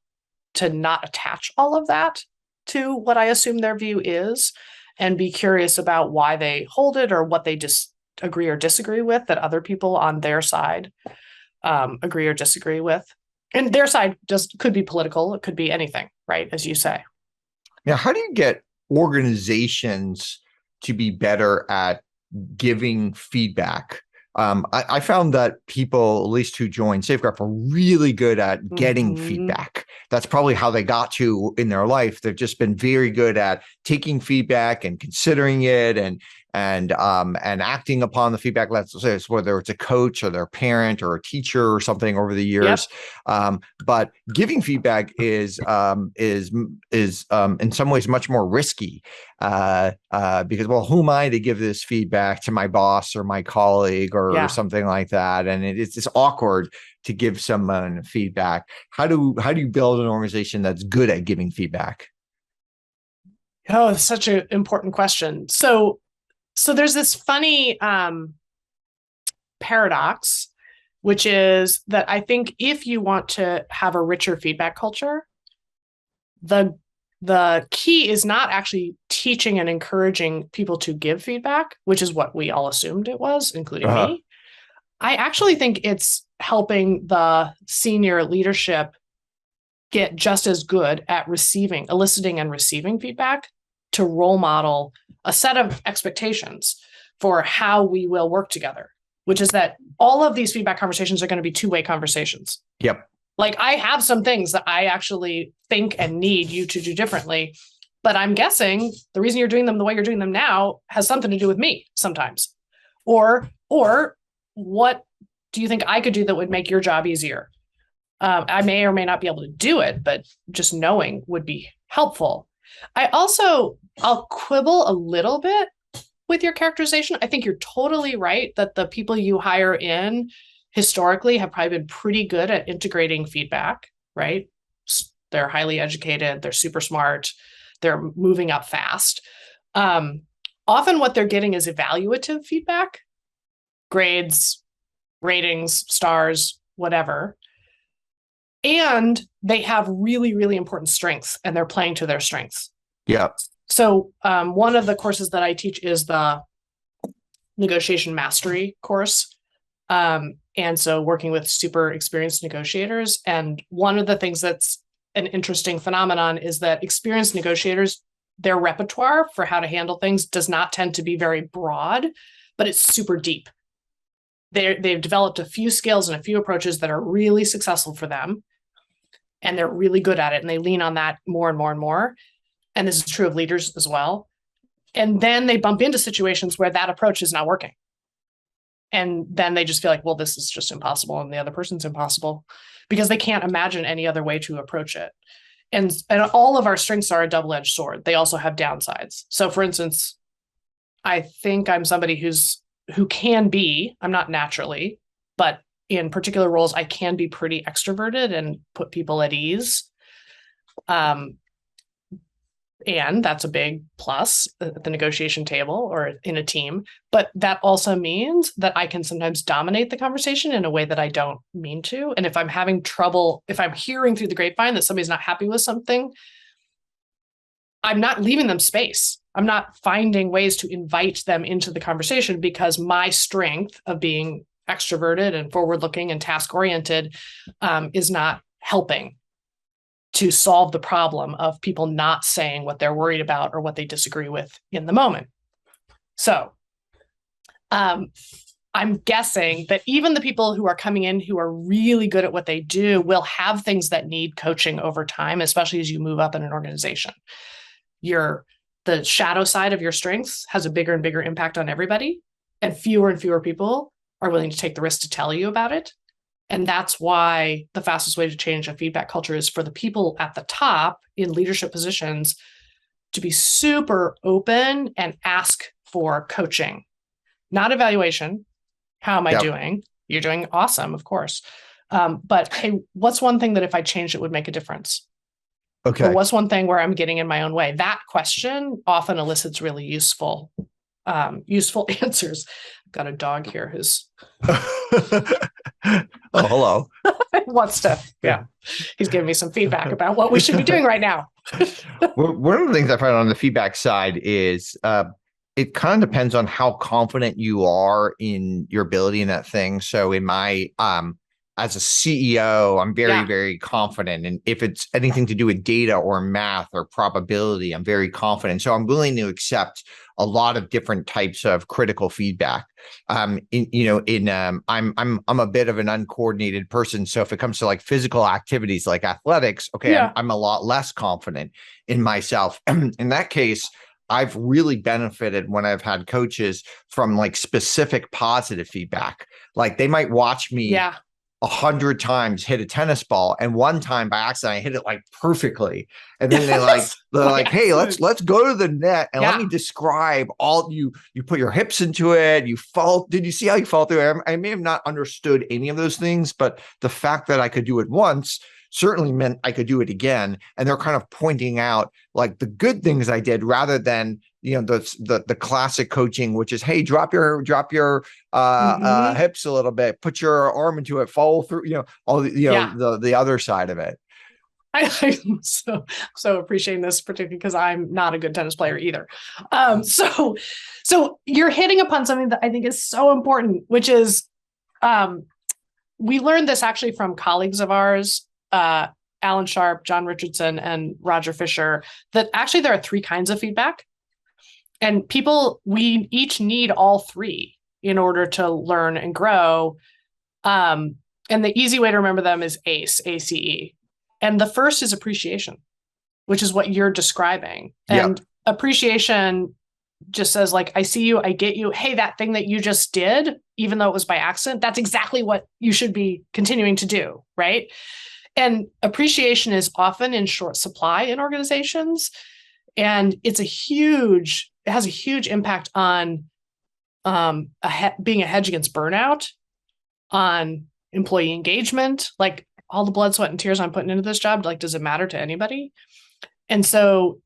to not attach all of that to what I assume their view is, and be curious about why they hold it or what they just agree or disagree with that other people on their side agree or disagree with. And their side just could be political. It could be anything, right? As you say. Now, how do you get organizations to be better at giving feedback? I found that people, at least who joined SafeGraph, are really good at getting feedback. That's probably how they got to in their life. They've just been very good at taking feedback and considering it and acting upon the feedback. Let's say whether it's a coach or their parent or a teacher or something over the years. But giving feedback is in some ways much more risky because, well, who am I to give this feedback to my boss or my colleague or something like that? And it's awkward to give someone feedback. How do you build an organization that's good at giving feedback? Oh, it's such an important question. So there's this funny paradox, which is that I think if you want to have a richer feedback culture, the key is not actually teaching and encouraging people to give feedback, which is what we all assumed it was, including me. I actually think it's helping the senior leadership get just as good at eliciting and receiving feedback to role model a set of expectations for how we will work together, which is that all of these feedback conversations are going to be two-way conversations. Yep. Like I have some things that I actually think and need you to do differently, but I'm guessing the reason you're doing them the way you're doing them now has something to do with me sometimes. Or what do you think I could do that would make your job easier? I may or may not be able to do it, but just knowing would be helpful. I'll quibble a little bit with your characterization. I think you're totally right that the people you hire in historically have probably been pretty good at integrating feedback, right? They're highly educated, they're super smart, they're moving up fast. Often what they're getting is evaluative feedback, grades, ratings, stars, whatever. And they have really, really important strengths and they're playing to their strengths. Yeah. So one of the courses that I teach is the negotiation mastery course. And so working with super experienced negotiators. And one of the things that's an interesting phenomenon is that experienced negotiators, their repertoire for how to handle things does not tend to be very broad, but it's super deep. They've developed a few skills and a few approaches that are really successful for them. And they're really good at it. And they lean on that more and more and more. And this is true of leaders as well. And then they bump into situations where that approach is not working. And then they just feel like, well, this is just impossible. And the other person's impossible because they can't imagine any other way to approach it. And all of our strengths are a double-edged sword. They also have downsides. So for instance, I think I'm somebody who can be, I'm not naturally, but in particular roles, I can be pretty extroverted and put people at ease. And that's a big plus at the negotiation table or in a team. But that also means that I can sometimes dominate the conversation in a way that I don't mean to. And if I'm having trouble, if I'm hearing through the grapevine that somebody's not happy with something, I'm not leaving them space. I'm not finding ways to invite them into the conversation because my strength of being extroverted and forward-looking and task-oriented is not helping to solve the problem of people not saying what they're worried about or what they disagree with in the moment. So I'm guessing that even the people who are coming in who are really good at what they do will have things that need coaching over time, especially as you move up in an organization. The shadow side of your strengths has a bigger and bigger impact on everybody, and fewer people are willing to take the risk to tell you about it. And that's why the fastest way to change a feedback culture is for the people at the top in leadership positions to be super open and ask for coaching, not evaluation. How am I doing? You're doing awesome, of course. But hey, what's one thing that if I changed it would make a difference? Okay. Or what's one thing where I'm getting in my own way? That question often elicits really useful answers. I've got a dog here who's hello. wants to, he's giving me some feedback about what we should be doing right now. One of the things I find on the feedback side is it kind of depends on how confident you are in your ability in that thing. So in my as a CEO, I'm very, very confident. And if it's anything to do with data or math or probability, I'm very confident. So I'm willing to accept a lot of different types of critical feedback. I'm a bit of an uncoordinated person. So if it comes to like physical activities like athletics, I'm a lot less confident in myself. In that case, I've really benefited when I've had coaches from like specific positive feedback. Like they might watch me 100 times hit a tennis ball, and one time by accident I hit it like perfectly, and then they're like, hey, let's go to the net and let me describe all you put your hips into it, you fall. Did you see how you fall through? I may have not understood any of those things, but the fact that I could do it once certainly meant I could do it again. And they're kind of pointing out like the good things I did rather than, the classic coaching, which is, hey, drop your hips a little bit, put your arm into it, follow through, all the other side of it. I'm so appreciating this, particularly because I'm not a good tennis player either. So you're hitting upon something that I think is so important, which is we learned this actually from colleagues of ours, Alan Sharp, John Richardson, and Roger Fisher, that actually there are 3 kinds of feedback. And we each need all 3 in order to learn and grow. And the easy way to remember them is ACE, ACE. And the first is appreciation, which is what you're describing. And appreciation just says like, I see you, I get you. Hey, that thing that you just did, even though it was by accident, that's exactly what you should be continuing to do, right? And appreciation is often in short supply in organizations. And it has a huge impact on being a hedge against burnout, on employee engagement, like all the blood, sweat, and tears I'm putting into this job, like, does it matter to anybody? And so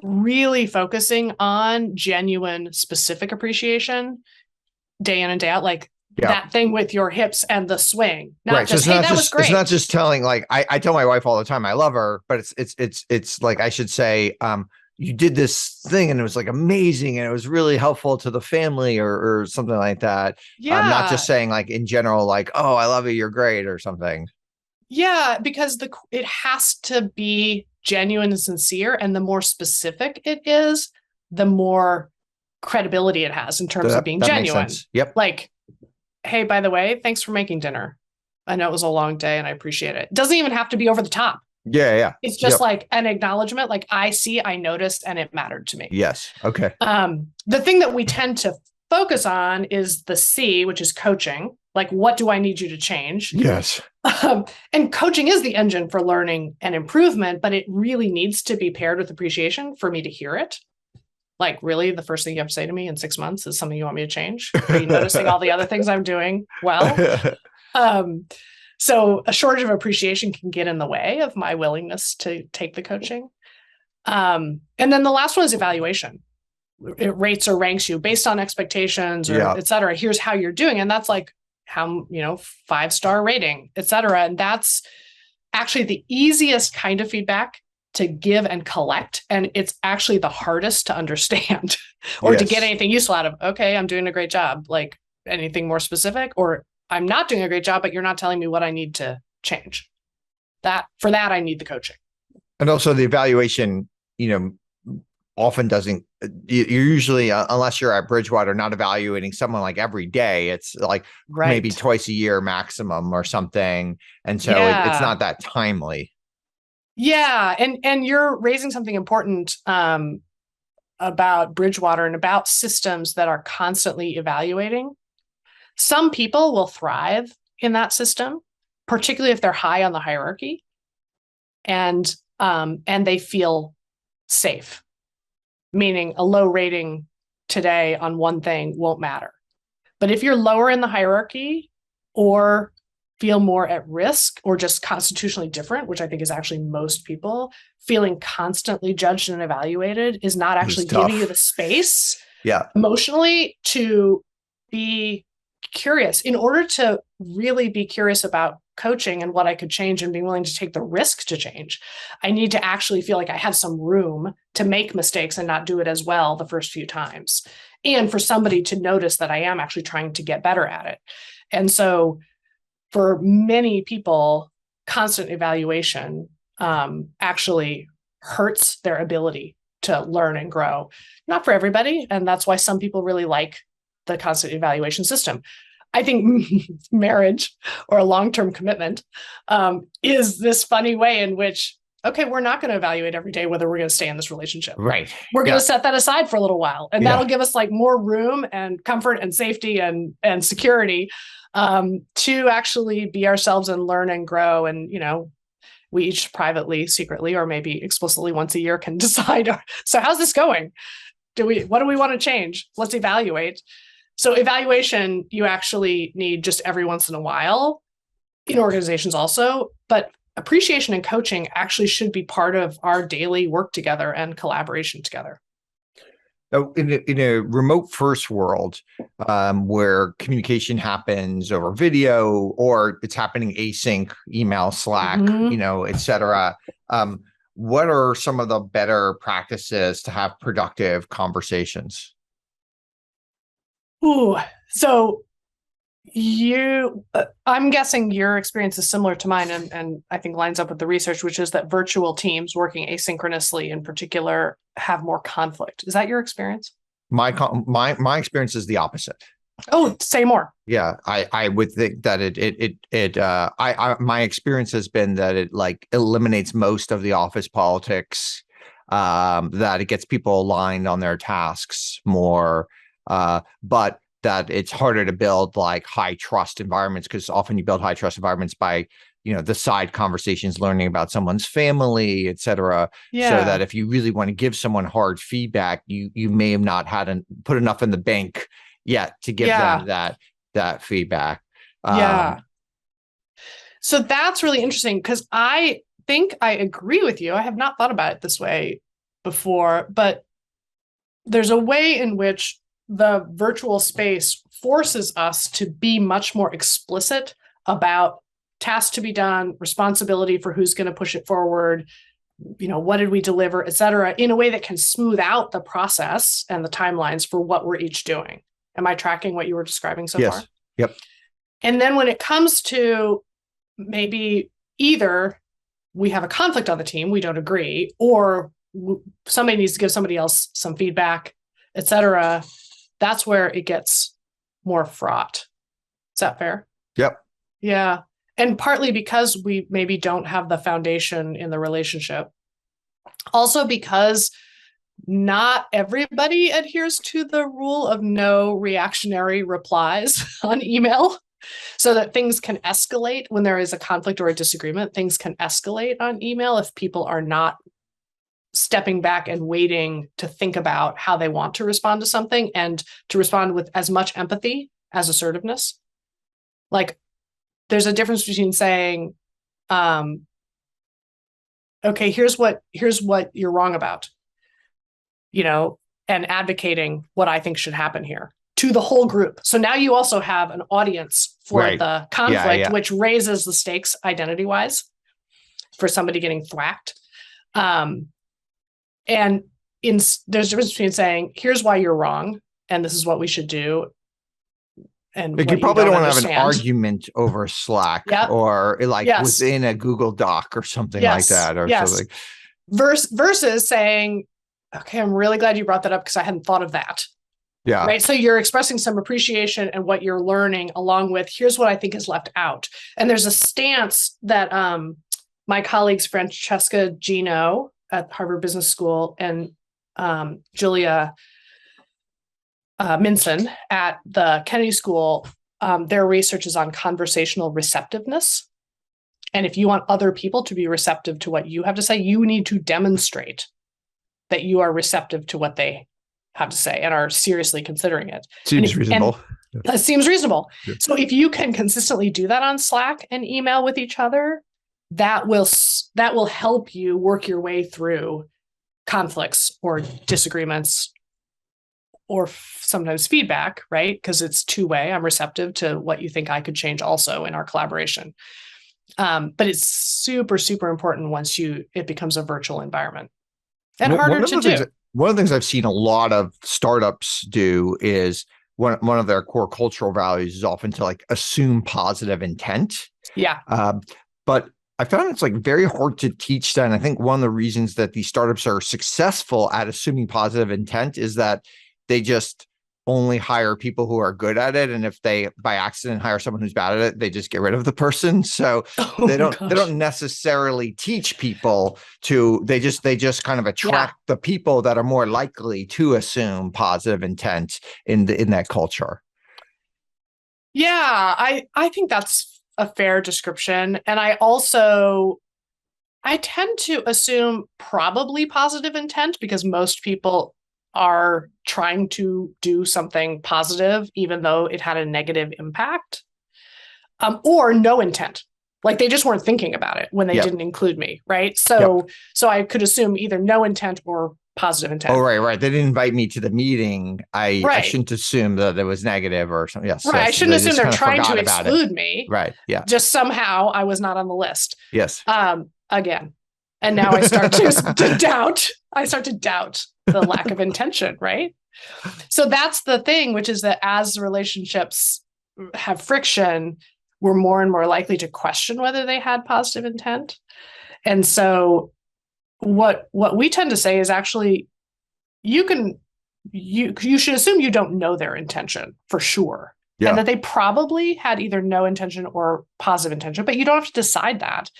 really focusing on genuine, specific appreciation day in and day out, like that thing with your hips and the swing, not just, hey, that was great. It's not just telling, like, I tell my wife all the time, I love her, but it's like, I should say, you did this thing and it was like amazing and it was really helpful to the family or something like that. Not just saying like in general, like, oh, I love you, you're great or something. Yeah, because it has to be genuine and sincere. And the more specific it is, the more credibility it has in terms of being genuine. Yep. Like, hey, by the way, thanks for making dinner. I know it was a long day and I appreciate it. It doesn't even have to be over the top. Yeah. It's just like an acknowledgement, like I noticed and it mattered to me. Yes. Okay. The thing that we tend to focus on is the C, which is coaching. Like, what do I need you to change? Yes. And coaching is the engine for learning and improvement, but it really needs to be paired with appreciation for me to hear it. Like, really, the first thing you have to say to me in 6 months is something you want me to change? Are you noticing all the other things I'm doing well? So a shortage of appreciation can get in the way of my willingness to take the coaching. And then the last one is evaluation. It rates or ranks you based on expectations or et cetera. Here's how you're doing. And that's like how, 5-star rating, et cetera. And that's actually the easiest kind of feedback to give and collect. And it's actually the hardest to understand or to get anything useful out of. Okay, I'm doing a great job. Like, anything more specific? Or I'm not doing a great job, but you're not telling me what I need to change. For that, I need the coaching. And also the evaluation, often doesn't, you're usually, unless you're at Bridgewater, not evaluating someone like every day. It's like maybe twice a year maximum or something. And so it's not that timely. Yeah. And you're raising something important about Bridgewater and about systems that are constantly evaluating. Some people will thrive in that system, particularly if they're high on the hierarchy and they feel safe, meaning a low rating today on one thing won't matter. But if you're lower in the hierarchy or feel more at risk or just constitutionally different, which I think is actually most people, feeling constantly judged and evaluated is not actually giving you the space emotionally to be curious. In order to really be curious about coaching and what I could change and being willing to take the risk to change, I need to actually feel like I have some room to make mistakes and not do it as well the first few times. And for somebody to notice that I am actually trying to get better at it. And so for many people, constant evaluation actually hurts their ability to learn and grow. Not for everybody. And that's why some people really like the constant evaluation system. I think marriage or a long-term commitment is this funny way in which, okay, we're not going to evaluate every day whether we're going to stay in this relationship. Right. We're going to set that aside for a little while. And that'll give us like more room and comfort and safety and security to actually be ourselves and learn and grow. And, you know, we each privately, secretly, or maybe explicitly once a year can decide, so how's this going? What do we want to change? Let's evaluate. So evaluation, you actually need just every once in a while in organizations also, but appreciation and coaching actually should be part of our daily work together and collaboration together. Now, in a remote first world where communication happens over video or it's happening async, email, Slack, you know, et cetera, what are some of the better practices to have productive conversations? Ooh, so I'm guessing your experience is similar to mine and I think lines up with the research, which is that virtual teams working asynchronously in particular have more conflict. Is that your experience? My experience is the opposite. Oh, say more. Yeah, I would think that my experience has been that it like eliminates most of the office politics, that it gets people aligned on their tasks more, but that it's harder to build like high trust environments because often you build high trust environments by, you know, the side conversations, learning about someone's family, et cetera. So that if you really want to give someone hard feedback, you may have not had put enough in the bank yet to give them that feedback. So that's really interesting because I think I agree with you. I have not thought about it this way before, but there's a way in which the virtual space forces us to be much more explicit about tasks to be done, responsibility for who's going to push it forward, you know, what did we deliver, et cetera, in a way that can smooth out the process and the timelines for what we're each doing. Am I tracking what you were describing so far? Yep. And then when it comes to maybe either we have a conflict on the team, we don't agree, or somebody needs to give somebody else some feedback, et cetera, that's where it gets more fraught. Is that fair? Yep. Yeah. And partly because we maybe don't have the foundation in the relationship. Also because not everybody adheres to the rule of no reactionary replies on email, so that things can escalate when there is a conflict or a disagreement. Things can escalate on email if people are not stepping back and waiting to think about how they want to respond to something and to respond with as much empathy as assertiveness. Like there's a difference between saying, okay, here's what you're wrong about, you know, and advocating what I think should happen here to the whole group. So now you also have an audience for the conflict, which raises the stakes identity-wise for somebody getting thwacked. And there's a difference between saying, here's why you're wrong, and this is what we should do. And like you probably don't want to have an argument over Slack or like within a Google Doc or something like that, or something. Versus saying, Okay, I'm really glad you brought that up because I hadn't thought of that. Yeah. Right. So you're expressing some appreciation and what you're learning, along with here's what I think is left out. And there's a stance that my colleagues Francesca Gino at Harvard Business School and Julia Minson at the Kennedy School, their research is on conversational receptiveness. And if you want other people to be receptive to what you have to say, you need to demonstrate that you are receptive to what they have to say and are seriously considering it. Seems reasonable. That seems reasonable. Yeah. So if you can consistently do that on Slack and email with each other, that will help you work your way through conflicts or disagreements or sometimes feedback, right? Because it's two-way. I'm receptive to what you think I could change also in our collaboration. But it's super, super important once it becomes a virtual environment and harder to do. One of the things I've seen a lot of startups do is one of their core cultural values is often to like assume positive intent. Yeah. But I found it's like very hard to teach that. And I think one of the reasons that these startups are successful at assuming positive intent is that they just only hire people who are good at it. And if they by accident hire someone who's bad at it, they just get rid of the person. So they don't necessarily teach people to, they just kind of attract the people that are more likely to assume positive intent in that culture. Yeah, I think that's a fair description. And I tend to assume probably positive intent because most people are trying to do something positive, even though it had a negative impact, or no intent. Like they just weren't thinking about it when they didn't include me, right? So I could assume either no intent or positive intent. Oh, right. They didn't invite me to the meeting. I shouldn't assume that it was negative or something. Yes. Right. I shouldn't assume they're trying to exclude me. Right. Yeah. Just somehow I was not on the list. Yes. Again. And now I start to doubt. I start to doubt the lack of intention, right? So that's the thing, which is that as relationships have friction, we're more and more likely to question whether they had positive intent. And so what we tend to say is actually you should assume you don't know their intention for sure. Yeah. And that they probably had either no intention or positive intention, but you don't have to decide that.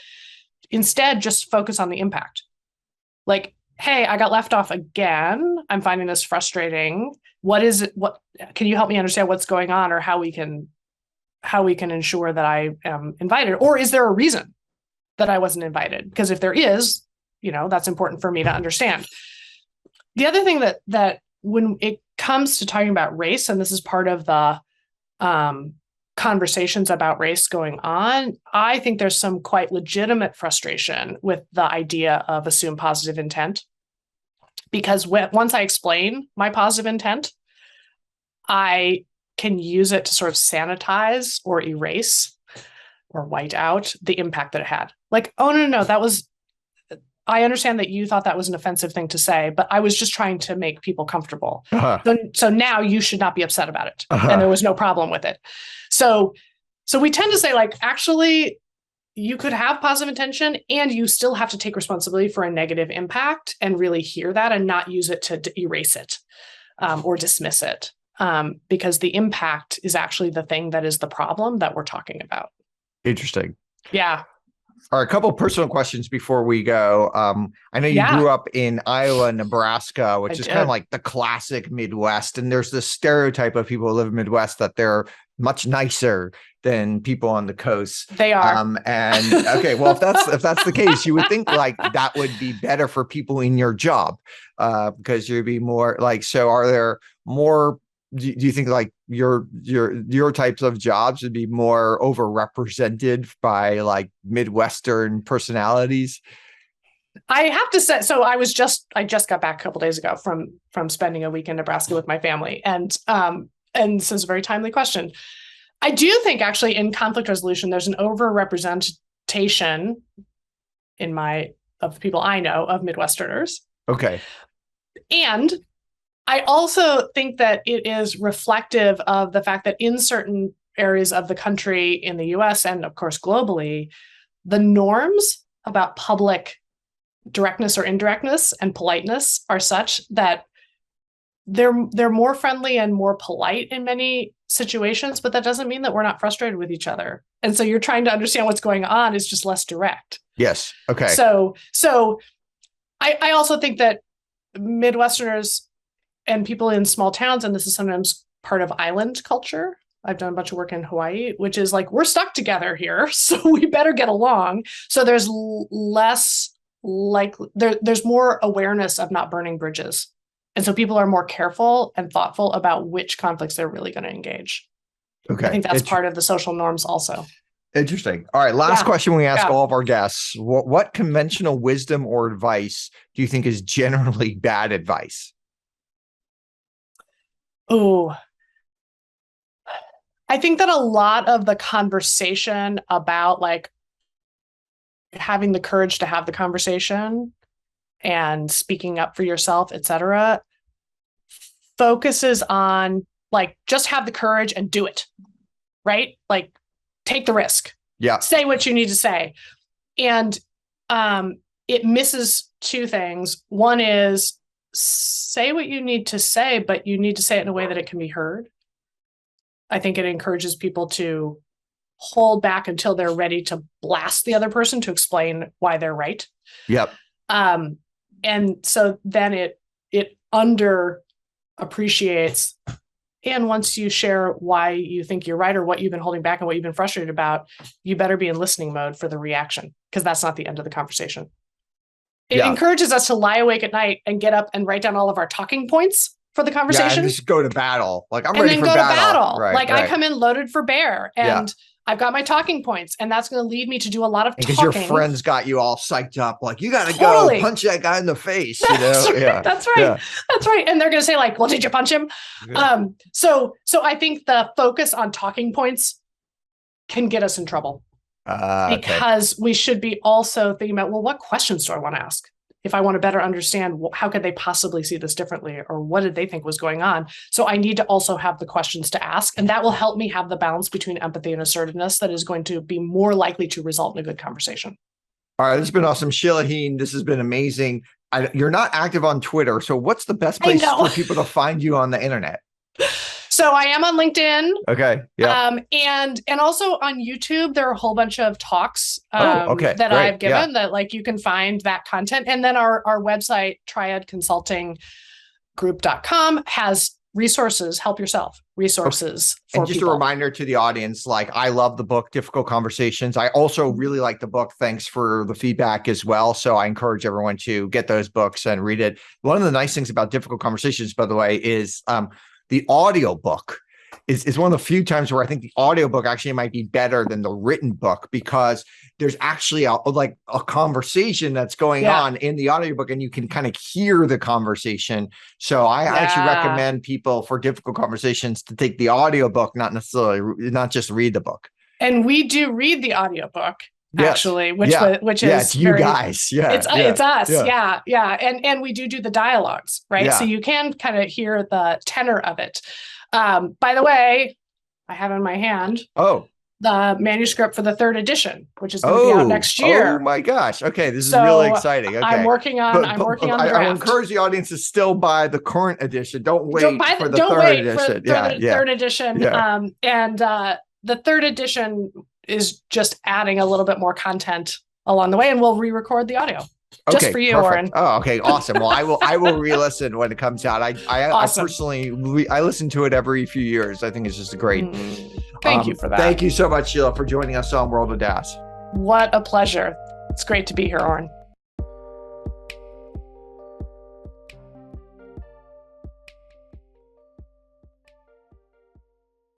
Instead, just focus on the impact. Like, hey, I got left off again. I'm finding this frustrating. What is it? What can you help me understand what's going on, or how we can ensure that I am invited? Or is there a reason that I wasn't invited? Because if there is, that's important for me to understand. The other thing that when it comes to talking about race, and this is part of the conversations about race going on, I think there's some quite legitimate frustration with the idea of assume positive intent. Because once I explain my positive intent, I can use it to sort of sanitize or erase or white out the impact that it had. Like, oh, no, I understand that you thought that was an offensive thing to say, but I was just trying to make people comfortable. So now you should not be upset about it. And there was no problem with it. So we tend to say, like, actually, you could have positive intention and you still have to take responsibility for a negative impact and really hear that and not use it to erase it or dismiss it, because the impact is actually the thing that is the problem that we're talking about. Interesting. Yeah. All right, a couple of personal questions before we go. I know you grew up in Iowa, Nebraska, which is kind of like the classic Midwest. And there's this stereotype of people who live in Midwest that they're much nicer than people on the coast. They are. And okay, well, if that's the case, you would think like that would be better for people in your job, because you'd be more like. So, are there more? Do you think like your types of jobs would be more overrepresented by like Midwestern personalities? I have to say, so I just got back a couple days ago from spending a week in Nebraska with my family, and this is a very timely question. I do think actually in conflict resolution, there's an overrepresentation of people I know of Midwesterners. Okay. And I also think that it is reflective of the fact that in certain areas of the country, in the US and of course globally, the norms about public directness or indirectness and politeness are such that they're more friendly and more polite in many situations, but that doesn't mean that we're not frustrated with each other. And so you're trying to understand what's going on is just less direct. Yes. Okay. So I also think that Midwesterners and people in small towns, and this is sometimes part of island culture. I've done a bunch of work in Hawaii, which is like, we're stuck together here, so we better get along. So there's less there's more awareness of not burning bridges. And so people are more careful and thoughtful about which conflicts they're really going to engage. Okay. I think that's part of the social norms also. Interesting. All right. Last question we ask all of our guests. What conventional wisdom or advice do you think is generally bad advice? Oh, I think that a lot of the conversation about like having the courage to have the conversation and speaking up for yourself, etc., focuses on like, just have the courage and do it, right? Like, take the risk. Yeah. Say what you need to say. And it misses two things. One is say what you need to say, but you need to say it in a way that it can be heard. I think it encourages people to hold back until they're ready to blast the other person to explain why they're right. Yep. And so then it under appreciates. And once you share why you think you're right or what you've been holding back and what you've been frustrated about, you better be in listening mode for the reaction, because that's not the end of the conversation. It encourages us to lie awake at night and get up and write down all of our talking points for the conversation. And just go to battle. Like, I'm ready for battle. Right, I come in loaded for bear and I've got my talking points, and that's going to lead me to do a lot of talking. Because your friends got you all psyched up, like, you got to go punch that guy in the face. You know? That's right. That's right. And they're going to say like, well, did you punch him? Yeah. So I think the focus on talking points can get us in trouble because we should be also thinking about, well, what questions do I want to ask? If I want to better understand, how could they possibly see this differently? Or what did they think was going on? So I need to also have the questions to ask. And that will help me have the balance between empathy and assertiveness that is going to be more likely to result in a good conversation. All right. This has been awesome. Sheila Heen, this has been amazing. You're not active on Twitter. So what's the best place for people to find you on the internet? So I am on LinkedIn. Okay. Yeah. And also on YouTube, there are a whole bunch of talks that I've given that like you can find that content. And then our website, triadconsultinggroup.com, has resources, help yourself, resources. And just a reminder to the audience, like, I love the book, Difficult Conversations. I also really like the book. Thanks for the feedback as well. So I encourage everyone to get those books and read it. One of the nice things about Difficult Conversations, by the way, is the audiobook is one of the few times where I think the audiobook actually might be better than the written book, because there's actually a conversation that's going on in the audiobook, and you can kind of hear the conversation. So I actually recommend people for Difficult Conversations to take the audiobook, not just read the book. And we do read the audiobook. Actually, which is it's you guys. It's us. Yeah. And we do the dialogues, right? Yeah. So you can kind of hear the tenor of it. By the way, I have in my hand the manuscript for the 3rd edition, which is going to be out next year. Oh my gosh. Okay. This is really exciting. Okay. I'm working on the draft. I encourage the audience to still buy the current edition. Don't wait for the 3rd edition. Third edition. And the 3rd edition is just adding a little bit more content along the way, and we'll re-record the audio just for you, Auren. Oh, okay, awesome. Well, I will re-listen when it comes out. I personally I listen to it every few years. I think it's just great. Thank you for that. Thank you so much, Sheila, for joining us on World of DaaS. What a pleasure. It's great to be here, Auren.